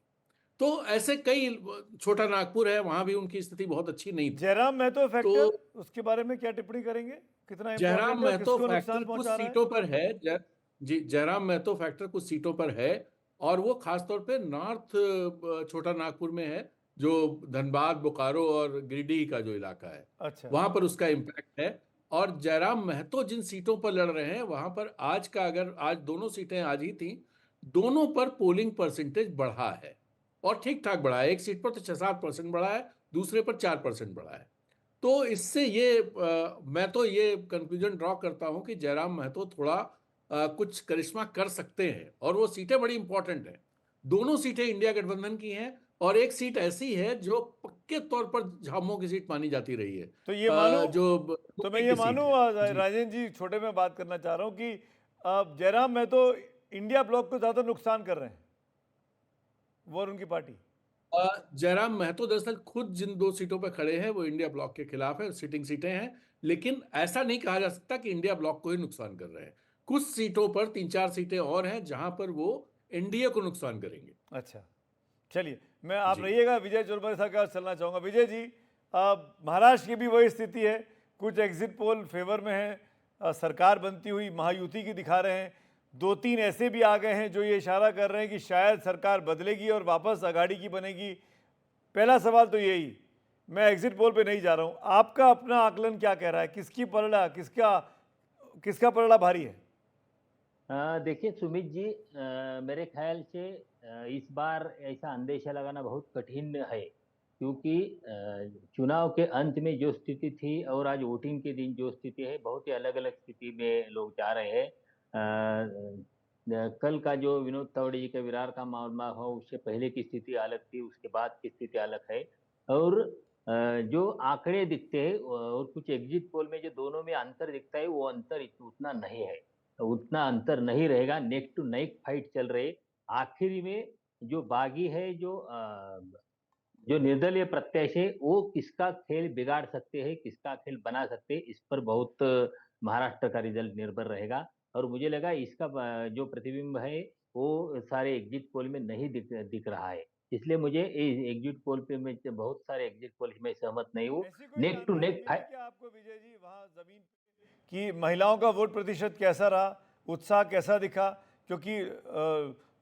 S3: तो ऐसे कई, छोटा नागपुर है, वहां भी उनकी स्थिति बहुत अच्छी नहीं थी।
S1: जयराम महतो फैक्टर,
S3: तो
S1: उसके बारे में क्या टिप्पणी करेंगे? कितना
S3: जयराम
S1: इंपॉर्टेंट है और
S3: महतो
S1: किसको
S3: फैक्टर
S1: नुकसान
S3: कुछ
S1: पहुंचा रहा है?
S3: सीटों पर है। जी, जयराम महतो फैक्टर कुछ सीटों पर है, और वो खासतौर पे नॉर्थ छोटा नागपुर में है, जो धनबाद, बोकारो और गिरिडीह का जो इलाका है,
S1: अच्छा।
S3: वहां पर उसका इम्पैक्ट है। और जयराम महतो जिन सीटों पर लड़ रहे हैं, वहां पर आज का, अगर आज दोनों सीटें आज ही थी, दोनों पर पोलिंग परसेंटेज बढ़ा है, और ठीक ठाक बढ़ा है। एक सीट पर तो 6-7% बढ़ा है, दूसरे पर 4% बढ़ा है। तो इससे ये मैं तो ये कंक्लूजन ड्रॉ करता हूं कि जयराम महतो थोड़ा कुछ करिश्मा कर सकते हैं, और वो सीटें बड़ी इंपॉर्टेंट हैं। दोनों सीटें इंडिया गठबंधन की हैं, और एक सीट ऐसी है जो पक्के तौर पर झामुमो की सीट मानी जाती रही है,
S1: तो ये मानूं,
S3: जो
S1: तो मैं
S3: यूपी
S1: ये
S3: की सीट
S1: मानूं
S3: है। जी।
S1: राजेंद्र जी, छोटे में बात करना चाह रहा हूं कि जयराम महतो इंडिया ब्लॉक को ज्यादा नुकसान कर रहे हैं, वो और उनकी पार्टी।
S3: जयराम महतो दरअसल खुद जिन 2 सीटों पर खड़े हैं, वो इंडिया ब्लॉक के खिलाफ है, सिटिंग सीटें हैं। लेकिन ऐसा नहीं कहा जा सकता कि इंडिया ब्लॉक को ही नुकसान कर रहे हैं। कुछ सीटों पर 3-4 सीटें और हैं जहां पर वो एनडीए को नुकसान करेंगे।
S1: अच्छा, चलिए, मैं आप
S3: जी।
S1: रहिएगा, विजय चोरबल साहब के पास चलना चाहूँगा। विजय जी, महाराष्ट्र की भी वही स्थिति है, कुछ एग्जिट पोल फेवर में है, सरकार बनती हुई महायुति की दिखा रहे हैं, 2-3 ऐसे भी आ गए हैं जो ये इशारा कर रहे हैं कि शायद सरकार बदलेगी और वापस आघाड़ी की बनेगी। पहला सवाल तो यही, मैं एग्जिट पोल पे नहीं जा रहा हूँ, आपका अपना आकलन क्या कह रहा है, किसकी पलड़ा, किसका पलड़ा भारी है?
S4: देखिए सुमित जी, मेरे ख्याल से इस बार ऐसा अंदेशा लगाना बहुत कठिन है, क्योंकि चुनाव के अंत में जो स्थिति थी और आज वोटिंग के दिन जो स्थिति है, बहुत ही अलग अलग स्थिति में लोग जा रहे हैं। कल का जो विनोद तावड़े जी का विरार का मामला हो, उससे पहले की स्थिति अलग थी, उसके बाद की स्थिति अलग है। और जो आंकड़े दिखते हैं और कुछ एग्जिट पोल में जो दोनों में अंतर दिखता है, वो अंतर उतना नहीं है, उतना अंतर नहीं रहेगा। नेक टू नेक फाइट चल रहे। आखिरी में जो बागी है, जो निर्दलीय प्रत्याशी, वो किसका खेल बिगाड़ सकते हैं, किसका खेल बना सकते हैं, इस पर बहुत महाराष्ट्र का रिजल्ट निर्भर रहेगा। और मुझे लगा इसका जो प्रतिबिंब है वो सारे एग्जिट पोल में नहीं दिख रहा है। इसलिए मुझे एग्जिट पोल पे मैं बहुत सारे एग्जिट पोल में सहमत नहीं हूँ।
S1: ऐसी कोई
S4: नेक टू
S1: जानकारी
S4: नेक
S1: मिली क्या आपको विजय जी वहाँ जमीन पे कि महिलाओं का वोट प्रतिशत कैसा रहा, उत्साह कैसा दिखा? क्योंकि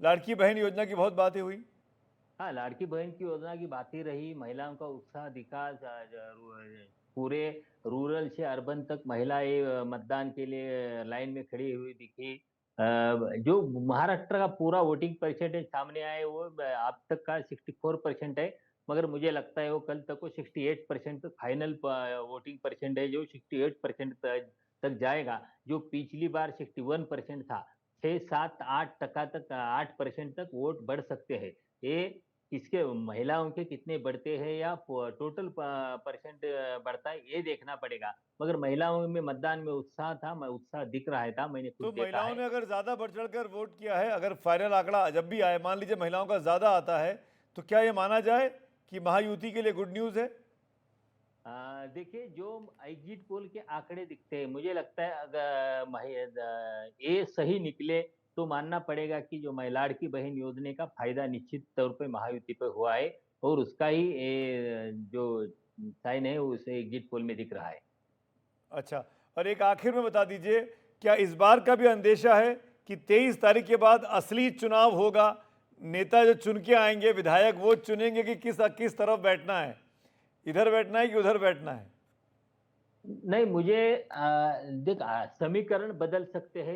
S1: लाड़की बहन योजना की बहुत बातें हुई।
S4: हाँ, लाड़की बहन की योजना की बात ही रही, महिलाओं का उत्साह दिखा। पूरे रूरल से अर्बन तक महिलाएं मतदान के लिए लाइन में खड़ी हुई दिखी। जो महाराष्ट्र का पूरा वोटिंग परसेंटेज सामने आए, वो अब तक का 64% है, मगर मुझे लगता है वो कल तक वो 68% तक फाइनल वोटिंग परसेंटेज जो 68% तक जाएगा। जो पिछली बार 61% था, 6-7-8% तक 8% तक वोट बढ़ सकते हैं। ये किसके, महिलाओं के कितने बढ़ते हैं या टोटल परसेंट बढ़ता है, ये देखना पड़ेगा। मगर महिलाओं में मतदान में उत्साह था, उत्साह दिख रहा था, मैंने
S1: तो
S4: खुद देखा
S1: महिलाओं
S4: है।
S1: ने अगर ज्यादा बढ़ चढ़कर वोट किया है, अगर फाइनल आंकड़ा जब भी आए, मान लीजिए महिलाओं का ज्यादा आता है, तो क्या ये माना जाए कि महायुति के लिए गुड न्यूज है?
S4: देखिए, जो एग्जिट पोल के आंकड़े दिखते हैं, मुझे लगता है अगर ये सही निकले तो मानना पड़ेगा कि जो लाड़की बहन योजना का फायदा निश्चित तौर पे महायुति पे हुआ है, और उसका ही जो साइन है उसे एग्जिट पोल में दिख रहा है।
S1: अच्छा, और एक आखिर में बता दीजिए, क्या इस बार का भी अंदेशा है कि 23 तारीख के बाद असली चुनाव होगा, नेता जो चुन के आएंगे, विधायक, वो चुनेंगे कि किस तरफ बैठना है, इधर बैठना है कि उधर बैठना है?
S4: नहीं, मुझे देख, समीकरण बदल सकते हैं,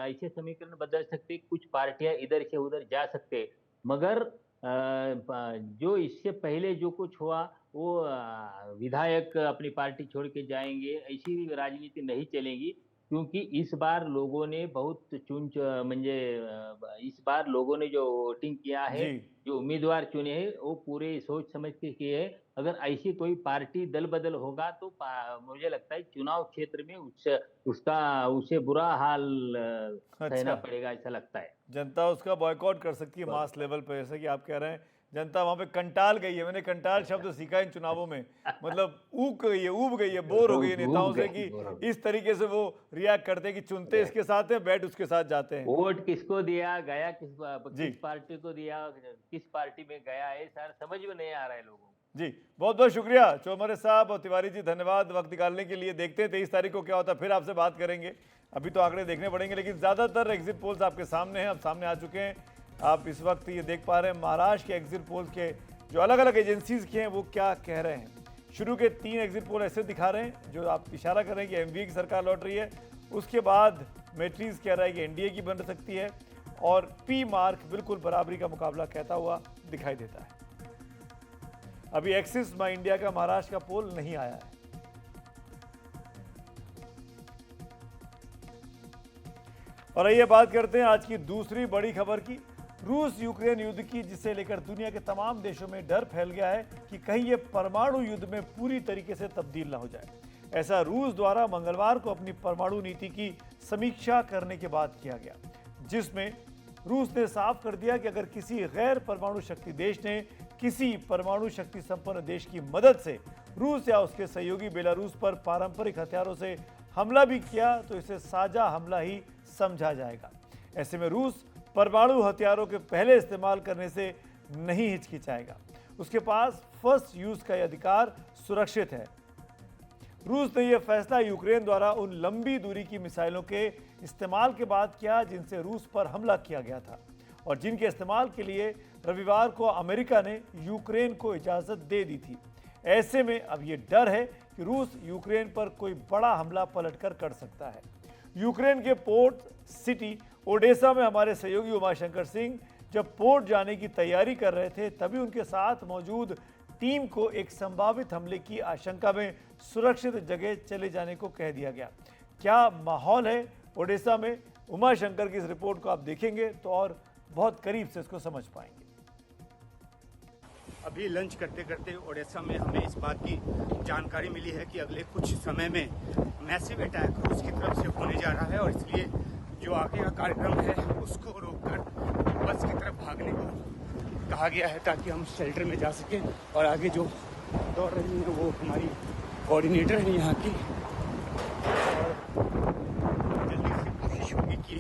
S4: ऐसे समीकरण बदल सकते हैं, कुछ पार्टियां इधर से उधर जा सकते, मगर जो इससे पहले जो कुछ हुआ वो विधायक अपनी पार्टी छोड़ के जाएंगे, ऐसी राजनीति नहीं चलेगी, क्योंकि इस बार लोगों ने बहुत म्हणजे इस बार लोगों ने जो वोटिंग किया है,
S1: जी।
S4: जो उम्मीदवार चुने हैं, वो पूरे सोच समझ के किए हैं। अगर ऐसी कोई पार्टी दल बदल होगा तो मुझे लगता है चुनाव क्षेत्र में उसे बुरा हाल सहना
S1: अच्छा,
S4: पड़ेगा, ऐसा लगता है।
S1: जनता उसका बॉयकॉट कर सकती है मास लेवल पे, जैसे कि आप कह रहे हैं जनता वहां पे कंटाल गई है। मैंने कंटाल शब्द सीखा इन चुनावों में, मतलब ऊब गई है, बोर हो गई है नेताओं से कि इस तरीके से वो रिएक्ट करते हैं कि चुनते इसके साथ हैं, बैठ उसके साथ जाते हैं।
S4: वोट किसको दिया, गया
S1: जी।
S4: किस पार्टी को दिया, किस पार्टी में गया है, सर समझ में नहीं आ रहा है लोगों को।
S1: जी, बहुत बहुत शुक्रिया चौमरे साहब और तिवारी जी, धन्यवाद वक्त निकालने के लिए। देखते हैं 23 तारीख को क्या होता है, फिर आपसे बात करेंगे। अभी तो आंकड़े देखने पड़ेंगे, लेकिन ज़्यादातर एग्जिट पोल्स आपके सामने हैं, अब सामने आ चुके हैं। आप इस वक्त ये देख पा रहे हैं महाराष्ट्र के एग्जिट पोल्स के जो अलग अलग एजेंसीज के हैं वो क्या कह रहे हैं। शुरू के 3 एग्जिट पोल ऐसे दिखा रहे हैं जो आप इशारा कर रहे हैं कि एमवीए की सरकार लौट रही है। उसके बाद मैट्रीज कह रहा है कि एनडीए की बन सकती है, और पी मार्क बिल्कुल बराबरी का मुकाबला कहता हुआ दिखाई देता है। अभी एक्सिस माई इंडिया का महाराष्ट्र का पोल नहीं आया है। और आइए बात करते हैं आज की दूसरी बड़ी खबर की, रूस यूक्रेन युद्ध की, जिसे लेकर दुनिया के तमाम देशों में डर फैल गया है कि कहीं ये परमाणु युद्ध में पूरी तरीके से तब्दील ना हो जाए। ऐसा रूस द्वारा मंगलवार को अपनी परमाणु नीति की समीक्षा करने के बाद किया गया, जिसमें रूस ने साफ कर दिया कि अगर किसी गैर परमाणु शक्ति देश ने किसी परमाणु शक्ति संपन्न देश की मदद से रूस या उसके सहयोगी बेलारूस पर पारंपरिक हथियारों से हमला भी किया तो इसे साझा हमला ही समझा जाएगा। ऐसे में रूस परमाणु हथियारों के पहले इस्तेमाल करने से नहीं हिचकिचाएगा। उसके पास फर्स्ट यूज का यह अधिकार सुरक्षित है। रूस ने यह फैसला यूक्रेन द्वारा उन लंबी दूरी की मिसाइलों के इस्तेमाल के बाद किया जिनसे रूस पर हमला किया गया था और जिनके इस्तेमाल के लिए रविवार को अमेरिका ने यूक्रेन को इजाज़त दे दी थी। ऐसे में अब ये डर है कि रूस यूक्रेन पर कोई बड़ा हमला पलटकर कर सकता है। यूक्रेन के पोर्ट सिटी ओडेसा में हमारे सहयोगी उमाशंकर सिंह जब पोर्ट जाने की तैयारी कर रहे थे, तभी उनके साथ मौजूद टीम को एक संभावित हमले की आशंका में सुरक्षित जगह चले जाने को कह दिया गया। क्या माहौल है ओडेसा में? उमाशंकर की इस रिपोर्ट को आप देखेंगे तो और बहुत करीब से इसको समझ पाएंगे।
S5: अभी लंच करते करते ओडेसा में हमें इस बात की जानकारी मिली है कि अगले कुछ समय में मैसिव अटैक रूस की तरफ से होने जा रहा है और इसलिए जो आगे का कार्यक्रम है उसको रोककर बस की तरफ भागने को कहा गया है ताकि हम शेल्टर में जा सकें। और आगे जो दौड़ रही हैं वो हमारी कोऑर्डिनेटर हैं यहाँ की, और जल्दी से कोशिश होगी कि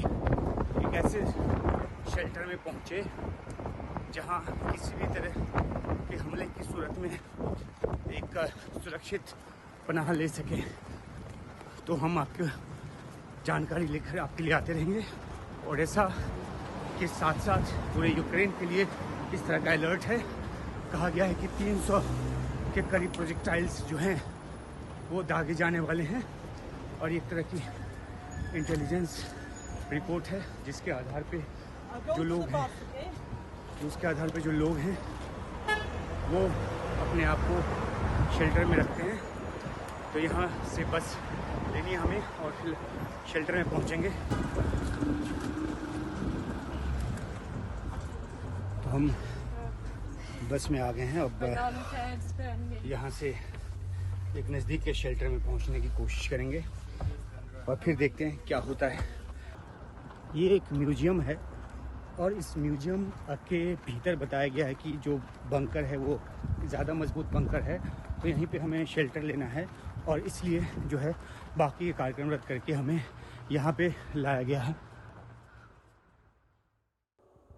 S5: एक ऐसे शेल्टर में पहुँचे जहाँ किसी भी तरह के हमले की सूरत में एक सुरक्षित पनाह ले सकें। तो हम आपको जानकारी लेकर आपके लिए आते रहेंगे। ओडेसा के साथ साथ पूरे यूक्रेन के लिए इस तरह का अलर्ट है। कहा गया है कि 300 के करीब प्रोजेक्टाइल्स जो हैं वो दागे जाने वाले हैं और एक तरह की इंटेलिजेंस रिपोर्ट है जिसके आधार पे जो लोग हैं वो अपने आप को शेल्टर में रखते हैं। तो यहाँ से बस लेनी है हमें और फिर शेल्टर में पहुँचेंगे। तो हम बस में आ गए हैं। अब यहाँ से एक नज़दीक के शेल्टर में पहुँचने की कोशिश करेंगे और फिर देखते हैं क्या होता है। ये एक म्यूजियम है और इस म्यूजियम के भीतर बताया गया है कि जो बंकर है वो ज़्यादा मजबूत बंकर है, तो यहीं पे हमें शेल्टर लेना है और इसलिए जो है बाकी के कार्यक्रम रद्द करके हमें यहाँ पे लाया गया है।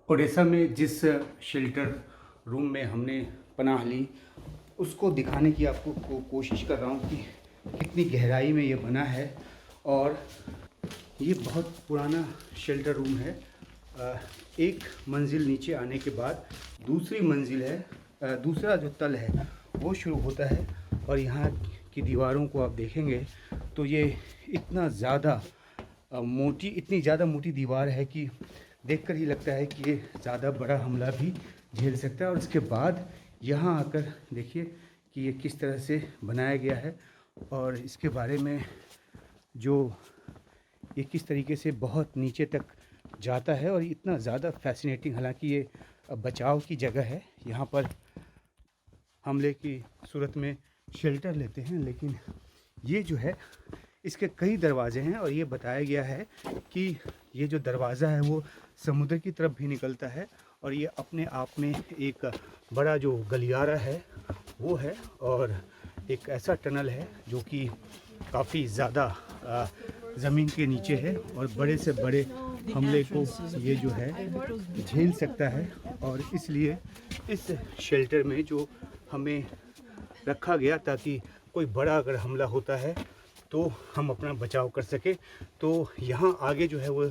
S5: ओडेसा में जिस शेल्टर रूम में हमने पनाह ली उसको दिखाने की आपको कोशिश कर रहा हूँ कि कितनी गहराई में ये बना है। और ये बहुत पुराना शेल्टर रूम है
S6: एक मंजिल नीचे आने के बाद दूसरी मंजिल है, दूसरा जो तल है वो शुरू होता है। और यहाँ की दीवारों को आप देखेंगे तो ये इतना ज़्यादा मोटी, इतनी ज़्यादा मोटी दीवार है कि देखकर ही लगता है कि ये ज़्यादा बड़ा हमला भी झेल सकता है। और इसके बाद यहाँ आकर देखिए कि ये किस तरह से बनाया गया है और इसके बारे में जो ये किस तरीके से बहुत नीचे तक जाता है और इतना ज़्यादा फैसिनेटिंग। हालांकि ये बचाव की जगह है, यहाँ पर हमले की सूरत में शेल्टर लेते हैं, लेकिन ये जो है इसके कई दरवाजे हैं और ये बताया गया है कि ये जो दरवाज़ा है वो समुद्र की तरफ भी निकलता है और ये अपने आप में एक बड़ा जो गलियारा है वो है और एक ऐसा टनल है जो कि काफ़ी ज़्यादा ज़मीन के नीचे है और बड़े से बड़े हमले को ये जो है झेल सकता है। और इसलिए इस शेल्टर में जो हमें रखा गया ताकि कोई बड़ा अगर हमला होता है तो हम अपना बचाव कर सके। तो यहाँ आगे जो है वो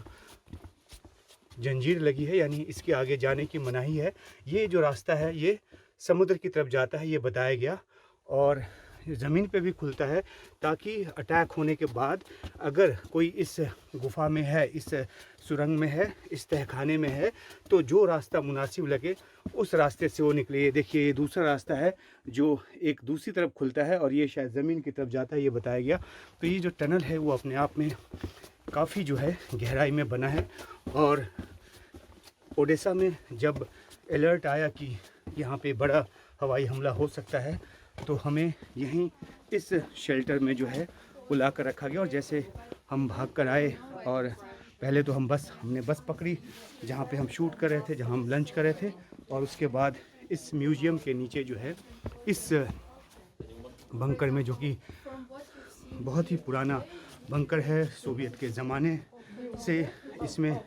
S6: जंजीर लगी है, यानी इसके आगे जाने की मनाही है। ये जो रास्ता है ये समुद्र की तरफ जाता है, ये बताया गया। और ज़मीन पे भी खुलता है ताकि अटैक होने के बाद अगर कोई इस गुफा में है, इस सुरंग में है, इस तहखाने में है, तो जो रास्ता मुनासिब लगे उस रास्ते से वो निकले। ये देखिए ये दूसरा रास्ता है जो एक दूसरी तरफ खुलता है और ये शायद ज़मीन की तरफ जाता है, ये बताया गया। तो ये जो टनल है वो अपने आप में काफ़ी जो है गहराई में बना है। और ओडेसा में जब अलर्ट आया कि यहाँ पे बड़ा हवाई हमला हो सकता है तो हमें यहीं इस शेल्टर में जो है वो ला कर रखा गया। और जैसे हम भाग कर आए और पहले तो हमने बस पकड़ी जहाँ पे हम शूट कर रहे थे, जहाँ हम लंच कर रहे थे, और उसके बाद इस म्यूज़ियम के नीचे जो है इस बंकर में, जो कि बहुत ही पुराना बंकर है सोवियत के ज़माने से, इसमें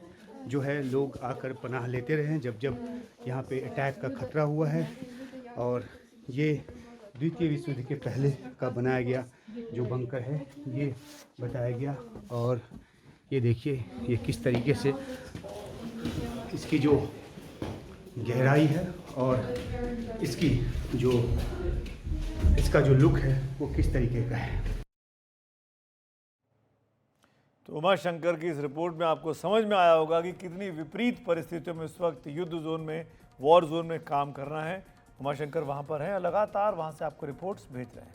S6: जो है लोग आकर पनाह लेते रहे हैं जब जब यहाँ पे अटैक का ख़तरा हुआ है। और ये द्वितीय विश्व युद्ध के पहले का बनाया गया जो बंकर है ये बताया गया। और ये देखिए ये किस तरीके से इसकी जो गहराई है और इसका जो लुक है वो किस तरीके का है।
S1: तो उमाशंकर की इस रिपोर्ट में आपको समझ में आया होगा कि कितनी विपरीत परिस्थितियों में इस वक्त युद्ध जोन में, वॉर जोन में काम करना है। उमाशंकर वहाँ पर हैं, लगातार वहाँ से आपको रिपोर्ट्स भेज रहे हैं।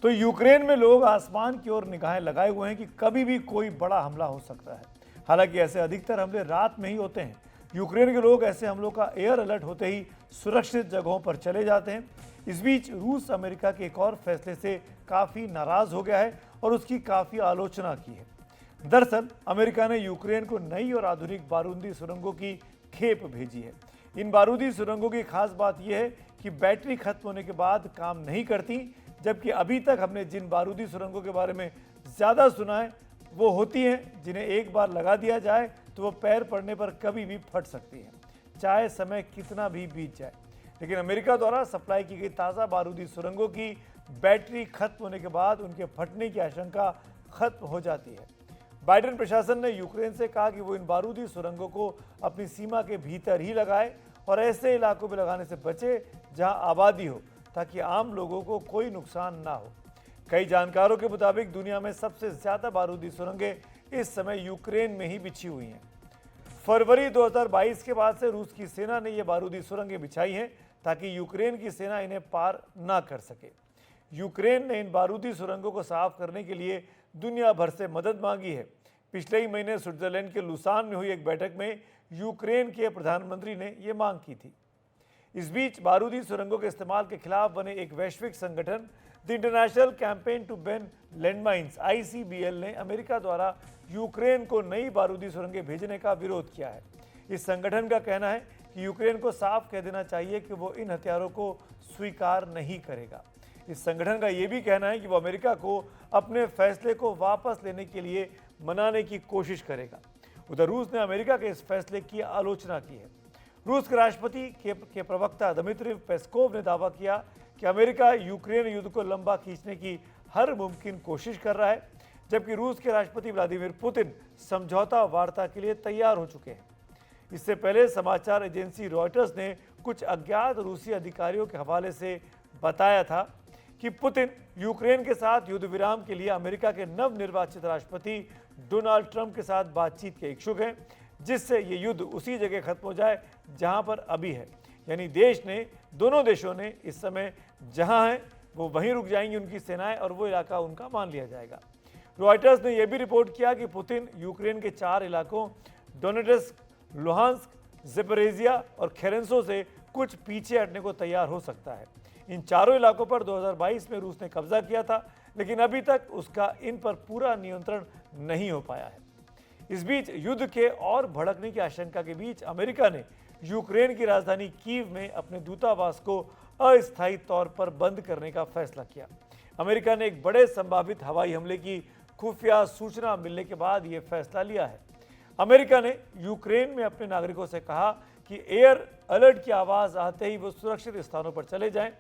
S1: तो यूक्रेन में लोग आसमान की ओर निगाहें लगाए हुए हैं कि कभी भी कोई बड़ा हमला हो सकता है। हालांकि ऐसे अधिकतर हमले रात में ही होते हैं। यूक्रेन के लोग ऐसे हमलों का एयर अलर्ट होते ही सुरक्षित जगहों पर चले जाते हैं। इस बीच रूस अमेरिका के एक और फैसले से काफ़ी नाराज़ हो गया है और उसकी काफ़ी आलोचना की है। दरअसल अमेरिका ने यूक्रेन को नई और आधुनिक बारूदी सुरंगों की खेप भेजी है। इन बारूदी सुरंगों की खास बात यह है कि बैटरी खत्म होने के बाद काम नहीं करती, जबकि अभी तक हमने जिन बारूदी सुरंगों के बारे में ज़्यादा सुना है वो होती हैं जिन्हें एक बार लगा दिया जाए तो वो पैर पड़ने पर कभी भी फट सकती हैं, चाहे समय कितना भी बीत जाए। लेकिन अमेरिका द्वारा सप्लाई की गई ताज़ा बारूदी सुरंगों की बैटरी खत्म होने के बाद उनके फटने की आशंका खत्म हो जाती है। बाइडेन प्रशासन ने यूक्रेन से कहा कि वो इन बारूदी सुरंगों को अपनी सीमा के भीतर ही लगाए और ऐसे इलाकों में लगाने से बचे जहां आबादी हो, ताकि आम लोगों को कोई नुकसान ना हो। कई जानकारों के मुताबिक दुनिया में सबसे ज़्यादा बारूदी सुरंगें इस समय यूक्रेन में ही बिछी हुई हैं। फरवरी 2022 के बाद से रूस की सेना ने ये बारूदी सुरंगें बिछाई हैं ताकि यूक्रेन की सेना इन्हें पार ना कर सके। यूक्रेन ने इन बारूदी सुरंगों को साफ करने के लिए दुनिया भर से मदद मांगी है। पिछले ही महीने स्विट्जरलैंड के लुसान में हुई एक बैठक में यूक्रेन के प्रधानमंत्री ने ये मांग की थी। इस बीच बारूदी सुरंगों के इस्तेमाल के खिलाफ बने एक वैश्विक संगठन the International Campaign to Ban Landmines (ICBL) ने अमेरिका द्वारा यूक्रेन को नई बारूदी सुरंगें भेजने का विरोध किया है। इस संगठन का कहना है कि यूक्रेन को साफ कह देना चाहिए कि वो इन हथियारों को स्वीकार नहीं करेगा। इस संगठन का ये भी कहना है कि वो अमेरिका को अपने फैसले को वापस लेने के लिए मनाने की कोशिश करेगा। उधर रूस ने अमेरिका के इस फैसले की आलोचना की है। रूस के राष्ट्रपति के प्रवक्ता दमित्री पेस्कोव ने दावा किया कि अमेरिका यूक्रेन युद्ध को लंबा खींचने की हर मुमकिन कोशिश कर रहा है, जबकि रूस के राष्ट्रपति व्लादिमीर पुतिन समझौता वार्ता के लिए तैयार हो चुके हैं। इससे पहले समाचार एजेंसी रॉयटर्स ने कुछ अज्ञात रूसी अधिकारियों के हवाले से बताया था कि पुतिन यूक्रेन के साथ युद्ध विराम के लिए अमेरिका के नवनिर्वाचित राष्ट्रपति डोनाल्ड ट्रंप के साथ बातचीत के इच्छुक हैं, जिससे ये युद्ध उसी जगह खत्म हो जाए जहां पर अभी है। यानी दोनों देशों ने इस समय जहां हैं वो वहीं रुक जाएंगी उनकी सेनाएं और वो इलाका उनका मान लिया जाएगा। रॉयटर्स ने यह भी रिपोर्ट किया कि पुतिन यूक्रेन के 4 इलाकों डोनेट्स्क, लुहांस्क, ज़ेपोरिज़िया और खेरेंसो से कुछ पीछे हटने को तैयार हो सकता है। इन चारों इलाकों पर 2022 में रूस ने कब्जा किया था, लेकिन अभी तक उसका इन पर पूरा नियंत्रण नहीं हो पाया है। इस बीच युद्ध के और भड़कने की आशंका के बीच अमेरिका ने यूक्रेन की राजधानी कीव में अपने दूतावास को अस्थायी तौर पर बंद करने का फैसला किया। अमेरिका ने एक बड़े संभावित हवाई हमले की खुफिया सूचना मिलने के बाद यह फैसला लिया है। अमेरिका ने यूक्रेन में अपने नागरिकों से कहा कि एयर अलर्ट की आवाज आते ही वो सुरक्षित स्थानों पर चले जाएं।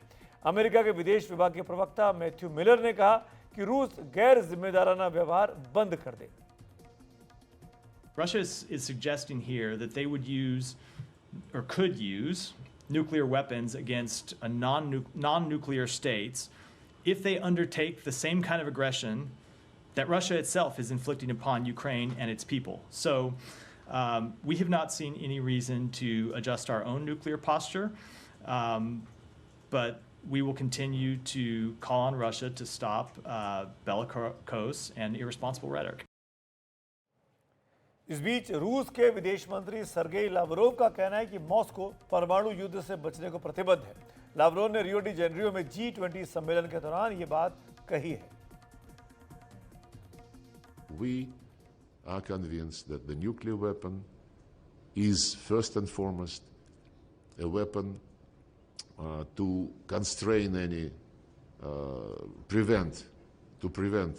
S1: अमेरिका के विदेश विभाग के प्रवक्ता मैथ्यू मिलर ने कहा कि रूस गैर जिम्मेदाराना व्यवहार बंद कर दे।
S7: Russia is suggesting here that they would use or could use nuclear weapons against a non-nuclear states if they undertake the same kind of aggression that Russia itself is inflicting upon Ukraine and its people. So we have not seen any reason to adjust our own nuclear posture, but we will continue to call on Russia to stop bellicose and irresponsible rhetoric.
S1: इस बीच रूस के विदेश मंत्री Sergei Lavrov का कहना है कि Moscow परमाणु युद्ध से बचने को प्रतिबद्ध है। लावरोव ने रियो डी जेनेरियो में G20 सम्मेलन के दौरान ये बात कही है।
S8: We are convinced that the nuclear weapon is first and foremost a weapon to constrain any, prevent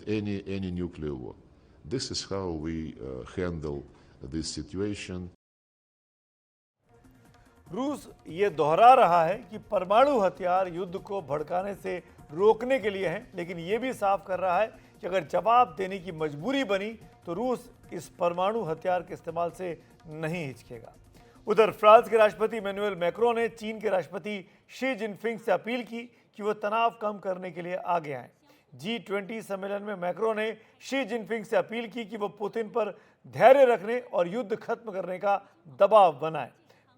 S8: any nuclear war. This is how we handle this situation.
S1: रूस ये दोहरा रहा है कि परमाणु हथियार युद्ध को भड़काने से रोकने के लिए हैं, लेकिन ये भी साफ कर रहा है कि अगर जवाब देने की मजबूरी बनी तो रूस इस परमाणु हथियार के इस्तेमाल से नहीं हिचकेगा। उधर फ्रांस के राष्ट्रपति इमैनुअल मैक्रों ने चीन के राष्ट्रपति शी जिनपिंग से अपील की कि वो तनाव कम करने के लिए आगे आएं। G20 सम्मेलन में मैक्रों ने शी जिनपिंग से अपील की कि वो पुतिन पर धैर्य रखने और युद्ध खत्म करने का दबाव बनाए।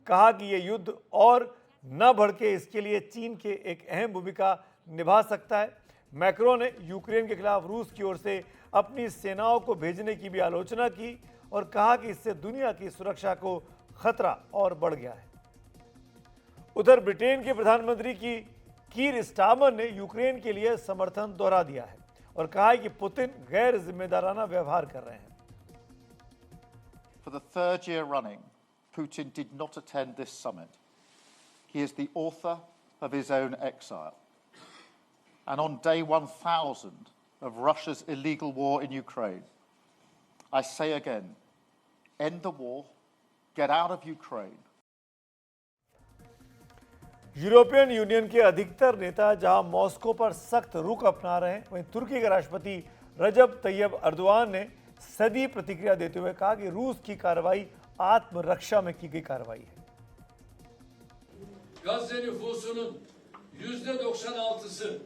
S1: कहा कि ये युद्ध और न भड़के, इसके लिए चीन के एक अहम भूमिका निभा सकता है। मैक्रों ने यूक्रेन के खिलाफ रूस की ओर से अपनी सेनाओं को भेजने की भी आलोचना की और कहा कि इससे दुनिया की सुरक्षा को खतरा और बढ़ गया है। उधर ब्रिटेन के प्रधानमंत्री की कीर स्टारमर ने यूक्रेन के लिए समर्थन दोहरा दिया है और कहा है कि पुतिन गैर जिम्मेदाराना व्यवहार कर रहे हैं।
S9: For the third year running, Putin did not attend this summit. He is the author of his own exile. And on day 1000 of Russia's illegal war in Ukraine, I say again, end the war, get out of Ukraine.
S1: European union के अधिकतर नेता जहां Moscow पर सख्त रुख अपना रहे हैं, वहीं तुर्की के राष्ट्रपति रजब तैयब अर्दोआन ने सदी प्रतिक्रिया देते हुए कहा कि रूस की कार्रवाई आत्मरक्षा में की गई कार्रवाई है।
S10: Gazze nüfusunun %96'sı,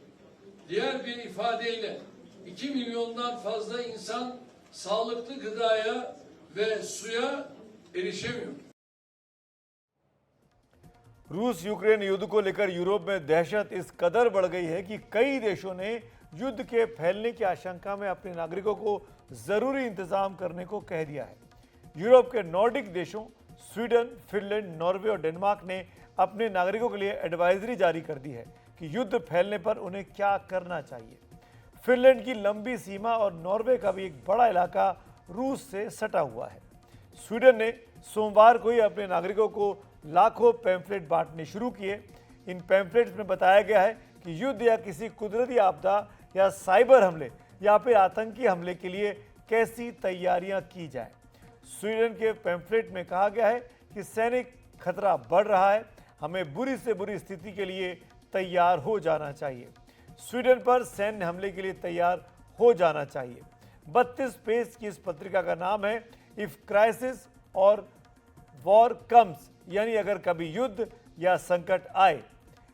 S10: diğer bir ifadeyle 2 milyondan fazla insan sağlıklı gıdaya ve suya erişemiyor.
S1: रूस यूक्रेन युद्ध को लेकर यूरोप में दहशत इस कदर बढ़ गई है कि कई देशों ने युद्ध के फैलने की आशंका में अपने नागरिकों को जरूरी इंतजाम करने को कह दिया है। यूरोप के नॉर्डिक देशों स्वीडन, फिनलैंड, नॉर्वे और डेनमार्क ने अपने नागरिकों के लिए एडवाइजरी जारी कर दी है कि युद्ध फैलने पर उन्हें क्या करना चाहिए। फिनलैंड की लंबी सीमा और नॉर्वे का भी एक बड़ा इलाका रूस से सटा हुआ है। स्वीडन ने सोमवार को ही अपने नागरिकों को लाखों पैम्फलेट बांटने शुरू किए। इन पैम्फलेट्स में बताया गया है कि युद्ध या किसी कुदरती आपदा या साइबर हमले या फिर आतंकी हमले के लिए कैसी तैयारियां की जाए। स्वीडन के पैम्फलेट में कहा गया है कि सैनिक खतरा बढ़ रहा है, हमें बुरी से बुरी स्थिति के लिए तैयार हो जाना चाहिए। स्वीडन पर सैन्य हमले के लिए तैयार हो जाना चाहिए। 32 पेज की इस पत्रिका का नाम है इफ क्राइसिस और वॉर कम्स, यानी अगर कभी युद्ध या संकट आए।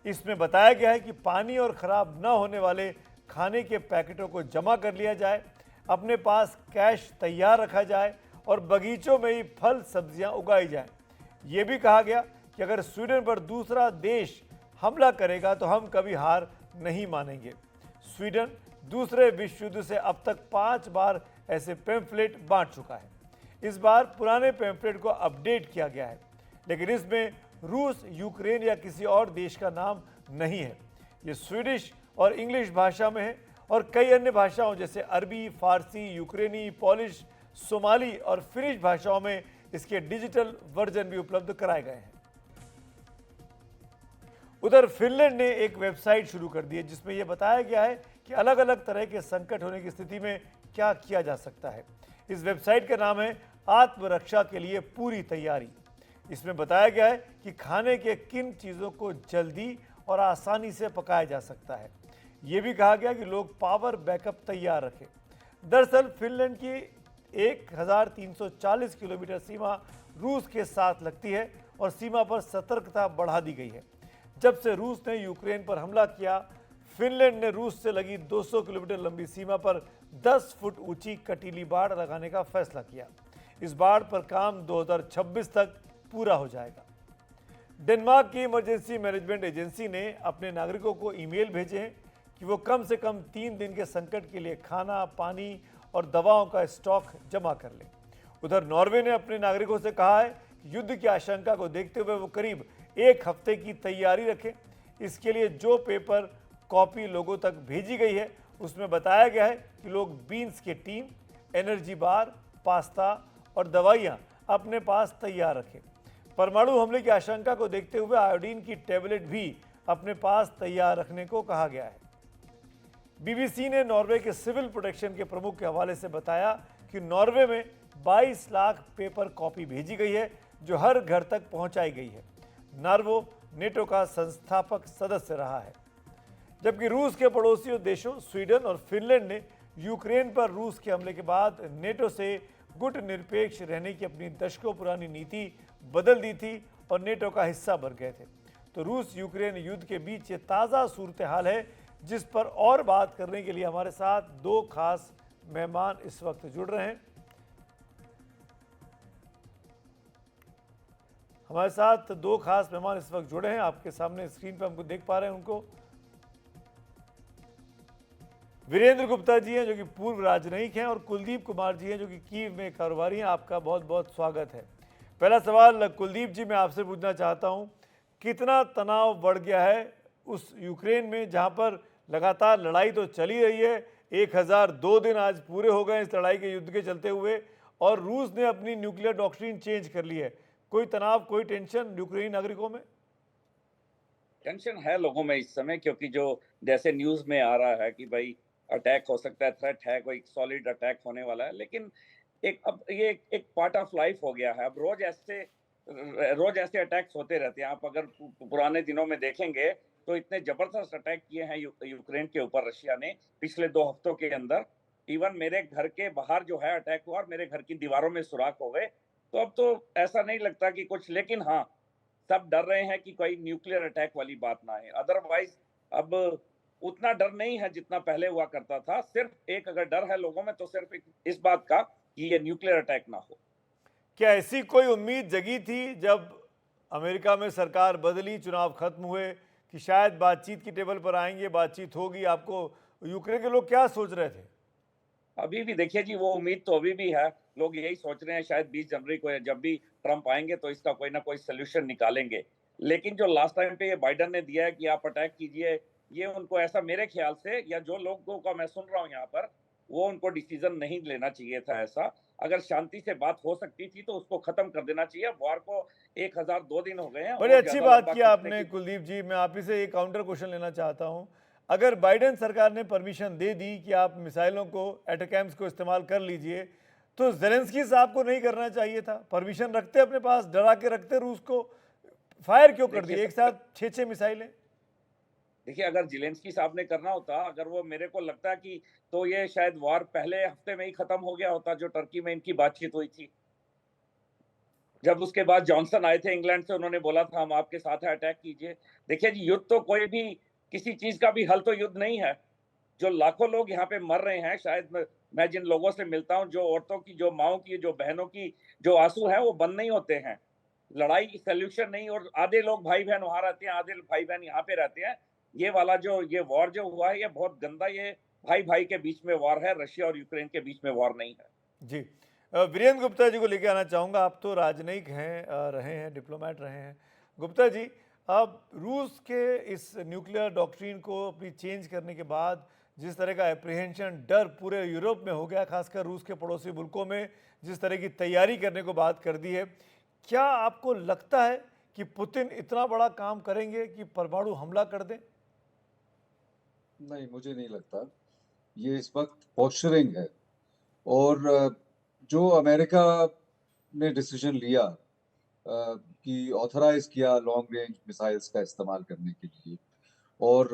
S1: इसमें बताया गया है कि पानी और खराब न होने वाले खाने के पैकेटों को जमा कर लिया जाए, अपने पास कैश तैयार रखा जाए और बगीचों में ही फल सब्जियां उगाई जाएं। ये भी कहा गया कि अगर स्वीडन पर दूसरा देश हमला करेगा तो हम कभी हार नहीं मानेंगे। स्वीडन दूसरे विश्व युद्ध से अब तक 5 बार ऐसे पैम्फलेट बांट चुका है। इस बार पुराने पैम्फलेट को अपडेट किया गया है, लेकिन इसमें रूस, यूक्रेन या किसी और देश का नाम नहीं है। ये स्वीडिश और इंग्लिश भाषा में है और कई अन्य भाषाओं जैसे अरबी, फारसी, यूक्रेनी, पोलिश, सोमाली और फिनिश भाषाओं में इसके डिजिटल वर्जन भी उपलब्ध कराए गए हैं। उधर फिनलैंड ने एक वेबसाइट शुरू कर दी है जिसमें यह बताया गया है कि अलग अलग तरह के संकट होने की स्थिति में क्या किया जा सकता है। इस वेबसाइट का नाम है आत्मरक्षा के लिए पूरी तैयारी। इसमें बताया गया है कि खाने के किन चीज़ों को जल्दी और आसानी से पकाया जा सकता है। ये भी कहा गया कि लोग पावर बैकअप तैयार रखें। दरअसल फिनलैंड की 1340 किलोमीटर सीमा रूस के साथ लगती है और सीमा पर सतर्कता बढ़ा दी गई है। जब से रूस ने यूक्रेन पर हमला किया, फिनलैंड ने रूस से लगी 200 किलोमीटर लंबी सीमा पर 10 फुट ऊंची कटीली बाड़ लगाने का फैसला किया। इस बाड़ पर काम 2026 तक पूरा हो जाएगा। डेनमार्क की इमरजेंसी मैनेजमेंट एजेंसी ने अपने नागरिकों को ईमेल भेजे हैं कि वो कम से कम 3 दिन के संकट के लिए खाना, पानी और दवाओं का स्टॉक जमा कर लें। उधर नॉर्वे ने अपने नागरिकों से कहा है कि युद्ध की आशंका को देखते हुए वो करीब 1 हफ्ते की तैयारी रखें। इसके लिए जो पेपर कॉपी लोगों तक भेजी गई है उसमें बताया गया है कि लोग बीन्स के टीन, एनर्जी बार, पास्ता और दवाइयाँ अपने पास तैयार रखें। परमाणु हमले की आशंका को देखते हुए आयोडीन की टैबलेट भी अपने पास तैयार रखने को कहा गया है। बीबीसी ने नॉर्वे के सिविल प्रोटेक्शन के प्रमुख के हवाले से बताया कि नॉर्वे में 22 लाख पेपर कॉपी भेजी गई है जो हर घर तक पहुंचाई गई है। नॉर्वे नेटो का संस्थापक सदस्य रहा है, जबकि रूस के पड़ोसी देशों स्वीडन और फिनलैंड ने यूक्रेन पर रूस के हमले के बाद नेटो से गुट निरपेक्ष रहने की अपनी दशकों पुरानी नीति बदल दी थी और नेटो का हिस्सा बन गए थे। तो रूस यूक्रेन युद्ध के बीच ये ताज़ा सूरत हाल है जिस पर और बात करने के लिए हमारे साथ 2 खास मेहमान इस वक्त जुड़ रहे हैं। हमारे साथ 2 खास मेहमान इस वक्त जुड़े हैं, आपके सामने स्क्रीन पर हमको देख पा रहे हैं उनको। वीरेंद्र गुप्ता जी हैं जो कि पूर्व राजनयिक हैं और कुलदीप कुमार जी हैं जो कि कीव में कारोबारी हैं। आपका बहुत बहुत स्वागत है। पहला सवाल कुलदीप जी मैं आपसे पूछना चाहता हूं, कितना तनाव बढ़ गया है उस यूक्रेन में जहां पर लगातार लड़ाई तो चली रही है, 1002 दिन आज पूरे हो गए इस लड़ाई के युद्ध के चलते हुए और रूस ने अपनी न्यूक्लियर डॉक्ट्रिन चेंज कर ली है। कोई तनाव, कोई टेंशन यूक्रेनी नागरिकों में?
S11: टेंशन है लोगों में इस समय, क्योंकि जो जैसे न्यूज में आ रहा है कि भाई अटैक हो सकता है, थ्रेट है, कोई सॉलिड अटैक होने वाला है, लेकिन अब ये एक पार्ट ऑफ लाइफ हो गया है। अब रोज ऐसे अटैक्स होते रहते हैं। आप अगर पुराने दिनों में देखेंगे तो इतने जबरदस्त अटैक किए हैं यूक्रेन के ऊपर रशिया ने पिछले 2 हफ्तों के अंदर। इवन मेरे घर के बाहर जो है अटैक हुआ और मेरे घर की दीवारों में सुराख हो गए। तो अब तो ऐसा नहीं लगता कि कुछ, लेकिन हाँ, सब डर रहे हैं कि कोई न्यूक्लियर अटैक वाली बात ना है। अदरवाइज अब उतना डर नहीं है जितना पहले हुआ करता था। सिर्फ एक अगर डर है लोगों में तो सिर्फ इस बात का कि ये न्यूक्लियर अटैक ना हो।
S1: क्या ऐसी कोई उम्मीद जगी थी जब अमेरिका में सरकार बदली, चुनाव खत्म हुए, कि शायद बातचीत की टेबल पर आएंगे, बातचीत होगी? आपको यूक्रेन के लोग क्या सोच रहे थे?
S11: अभी भी देखिए जी, वो उम्मीद तो अभी भी है। लोग यही सोच रहे हैं शायद 20 जनवरी को जब भी ट्रंप आएंगे तो इसका कोई ना कोई सोल्यूशन निकालेंगे। लेकिन जो लास्ट टाइम पे ये बाइडन ने दिया है कि आप अटैक कीजिए, ये उनको ऐसा, मेरे ख्याल से, या जो लोगों का मैं सुन रहा हूँ यहाँ पर, वो उनको डिसीजन नहीं लेना चाहिए था ऐसा। अगर शांति से बात हो सकती थी तो उसको खत्म कर देना चाहिए। वार को 1002 दिन हो गए हैं।
S1: बड़ी अच्छी बात किया आपने कुलदीप जी। मैं आप ही से एक काउंटर क्वेश्चन लेना चाहता हूं। अगर बाइडेन सरकार ने परमिशन दे दी कि आप मिसाइलों को, एटैकम्स को इस्तेमाल कर लीजिए, तो ज़ेलेंस्की साहब को नहीं करना चाहिए था? परमिशन रखते अपने पास, डरा के रखते रूस को, फायर क्यों कर दिए एक साथ 6-6 मिसाइलें?
S11: देखिए, अगर ज़ेलेंस्की साहब ने करना होता, अगर वो, मेरे को लगता है कि तो ये शायद वार पहले हफ्ते में ही खत्म हो गया होता जो टर्की में इनकी बातचीत हुई थी। जब उसके बाद जॉनसन आए थे इंग्लैंड से, उन्होंने बोला था हम आपके साथ है, अटैक कीजिए। देखिए जी, युद्ध तो कोई भी, किसी चीज का भी हल तो युद्ध नहीं है। जो लाखों लोग यहाँ पे मर रहे हैं, शायद मैं जिन लोगों से मिलता हूँ, जो औरतों की, जो माओं की, जो बहनों की जो आंसू हैं, वो बंद नहीं होते हैं। लड़ाई की सोल्यूशन नहीं, और आधे लोग भाई बहन वहां रहते हैं, आधे भाई बहन यहाँ पे रहते हैं। ये वाला जो ये वॉर जो हुआ है, ये बहुत गंदा, ये भाई भाई के बीच में वॉर है, रशिया और यूक्रेन के बीच में वॉर नहीं है।
S1: जी, वीरेंद्र गुप्ता जी को लेके आना चाहूँगा। आप तो राजनयिक हैं, रहे हैं, डिप्लोमेट रहे हैं। गुप्ता जी, अब रूस के इस न्यूक्लियर डॉक्ट्रिन को अपनी चेंज करने के बाद जिस तरह का एप्रीहेंशन, डर पूरे यूरोप में हो गया, खासकर रूस के पड़ोसी मुल्कों में जिस तरह की तैयारी करने को बात कर दी है, क्या आपको लगता है कि पुतिन इतना बड़ा काम करेंगे कि परमाणु हमला कर दें?
S12: नहीं, मुझे नहीं लगता। ये इस वक्त पोस्चरिंग है, और जो अमेरिका ने डिसीजन लिया कि ऑथराइज किया लॉन्ग रेंज मिसाइल्स का इस्तेमाल करने के लिए, और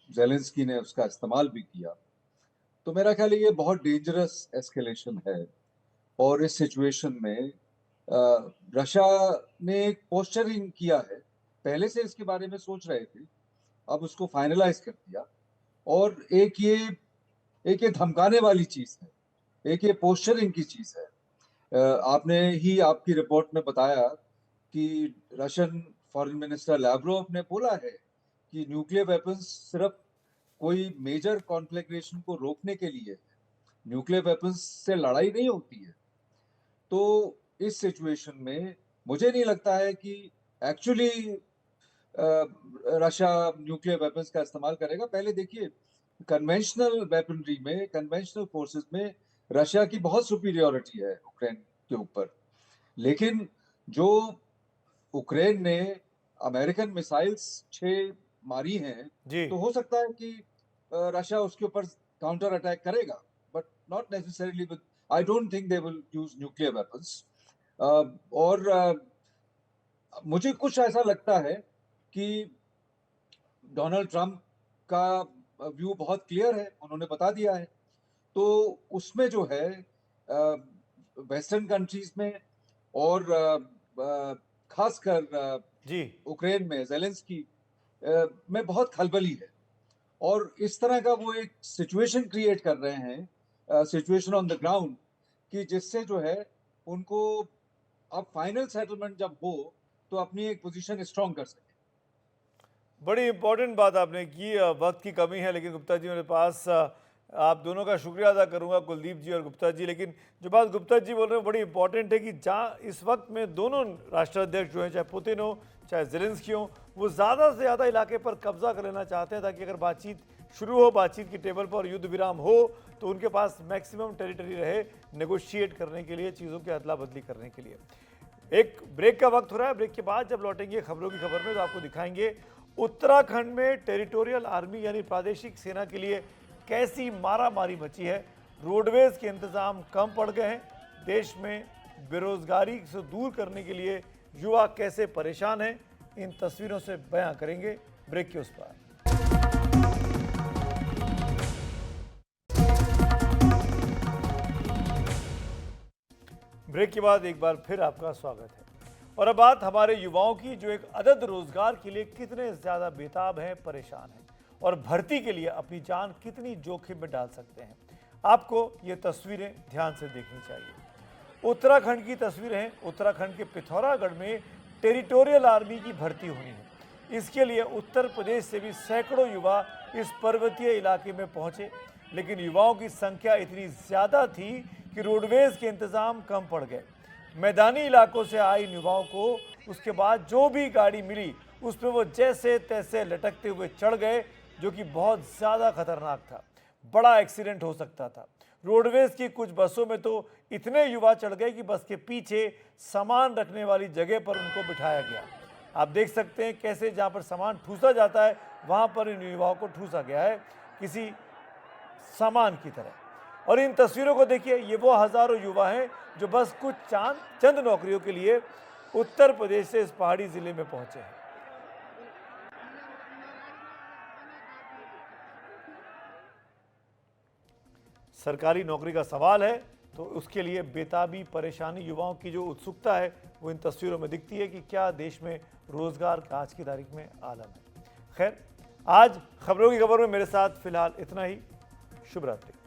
S12: ज़ेलेंस्की ने उसका इस्तेमाल भी किया, तो मेरा ख्याल है ये बहुत डेंजरस एस्केलेशन है। और इस सिचुएशन में रशिया ने एक पोस्चरिंग किया है, पहले से इसके बारे में सोच रहे थे, अब उसको फाइनलाइज कर दिया। और एक ये धमकाने वाली चीज है, एक ये पोस्चरिंग की चीज है। आपने ही आपकी रिपोर्ट में बताया कि रशियन फॉरेन मिनिस्टर लैवरोव ने बोला है कि न्यूक्लियर वेपन्स सिर्फ कोई मेजर कॉन्फ्लैग्रेशन को रोकने के लिए है, न्यूक्लियर वेपन्स से लड़ाई नहीं होती है। तो इस सिचुएशन में मुझे नहीं लगता है कि एक्चुअली रशिया न्यूक्लियर वेपन्स का इस्तेमाल करेगा। पहले देखिए, कन्वेंशनल वेपनरी में, कन्वेंशनल फोर्सेस में रशिया की बहुत सुपीरियरिटी है यूक्रेन के ऊपर, लेकिन जो यूक्रेन ने अमेरिकन मिसाइल्स 6 मारी हैं, तो हो सकता है कि रशिया उसके ऊपर काउंटर अटैक करेगा, but not necessarily with, I don't think they will use nuclear weapons. और मुझे कुछ ऐसा लगता है कि डोनाल्ड ट्रंप का व्यू बहुत क्लियर है, उन्होंने बता दिया है। तो उसमें जो है वेस्टर्न कंट्रीज में और खासकर यूक्रेन में ज़ेलेंस्की में बहुत खलबली है, और इस तरह का वो एक सिचुएशन क्रिएट कर रहे हैं, सिचुएशन ऑन द ग्राउंड, कि जिससे जो है उनको अब फाइनल सेटलमेंट जब हो तो अपनी एक पोजीशन स्ट्रॉन्ग कर सके।
S1: बड़ी इंपॉर्टेंट बात आपने की। वक्त की कमी है, लेकिन गुप्ता जी मेरे पास, आप दोनों का शुक्रिया अदा करूंगा, कुलदीप जी और गुप्ता जी। लेकिन जो बात गुप्ता जी बोल रहे हैं बड़ी इंपॉर्टेंट है कि जहाँ इस वक्त में दोनों राष्ट्राध्यक्ष जो हैं, चाहे पुतिन हो चाहे ज़ेलेंस्की हो, वो ज़्यादा से ज़्यादा इलाके पर कब्जा कर लेना चाहते हैं, ताकि अगर बातचीत शुरू हो, बातचीत की टेबल पर युद्ध विराम हो, तो उनके पास मैक्सिमम टेरिटरी रहे नेगोशिएट करने के लिए, चीज़ों की अदला बदली करने के लिए। एक ब्रेक का वक्त हो रहा है। ब्रेक के बाद जब लौटेंगे खबरों की खबर में, तो आपको दिखाएंगे उत्तराखंड में टेरिटोरियल आर्मी यानी प्रादेशिक सेना के लिए कैसी मारामारी मची है। रोडवेज के इंतजाम कम पड़ गए हैं। देश में बेरोजगारी से दूर करने के लिए युवा कैसे परेशान हैं, इन तस्वीरों से बयां करेंगे ब्रेक के उस पार। ब्रेक के बाद एक बार फिर आपका स्वागत है। और अब बात हमारे युवाओं की, जो एक अदद रोजगार के लिए कितने ज़्यादा बेताब हैं, परेशान हैं, और भर्ती के लिए अपनी जान कितनी जोखिम में डाल सकते हैं। आपको ये तस्वीरें ध्यान से देखनी चाहिए। उत्तराखंड की तस्वीरें हैं। उत्तराखंड के पिथौरागढ़ में टेरिटोरियल आर्मी की भर्ती होनी है। इसके लिए उत्तर प्रदेश से भी सैकड़ों युवा इस पर्वतीय इलाके में पहुंचे, लेकिन युवाओं की संख्या इतनी ज़्यादा थी कि रोडवेज के इंतज़ाम कम पड़ गए। मैदानी इलाकों से आए युवाओं को उसके बाद जो भी गाड़ी मिली उस पर वो जैसे तैसे लटकते हुए चढ़ गए, जो कि बहुत ज़्यादा खतरनाक था। बड़ा एक्सीडेंट हो सकता था। रोडवेज की कुछ बसों में तो इतने युवा चढ़ गए कि बस के पीछे सामान रखने वाली जगह पर उनको बिठाया गया। आप देख सकते हैं कैसे जहाँ पर सामान ठूसा जाता है, वहाँ पर इन युवाओं को ठूसा गया है किसी सामान की तरह। और इन तस्वीरों को देखिए, ये वो हज़ारों युवा हैं जो बस कुछ चंद नौकरियों के लिए उत्तर प्रदेश से इस पहाड़ी ज़िले में पहुँचे हैं। सरकारी नौकरी का सवाल है तो उसके लिए बेताबी, परेशानी, युवाओं की जो उत्सुकता है वो इन तस्वीरों में दिखती है कि क्या देश में रोजगार का आज की तारीख में आलम है। खैर, आज खबरों की खबर में मेरे साथ फिलहाल इतना ही। शुभ रात्रि।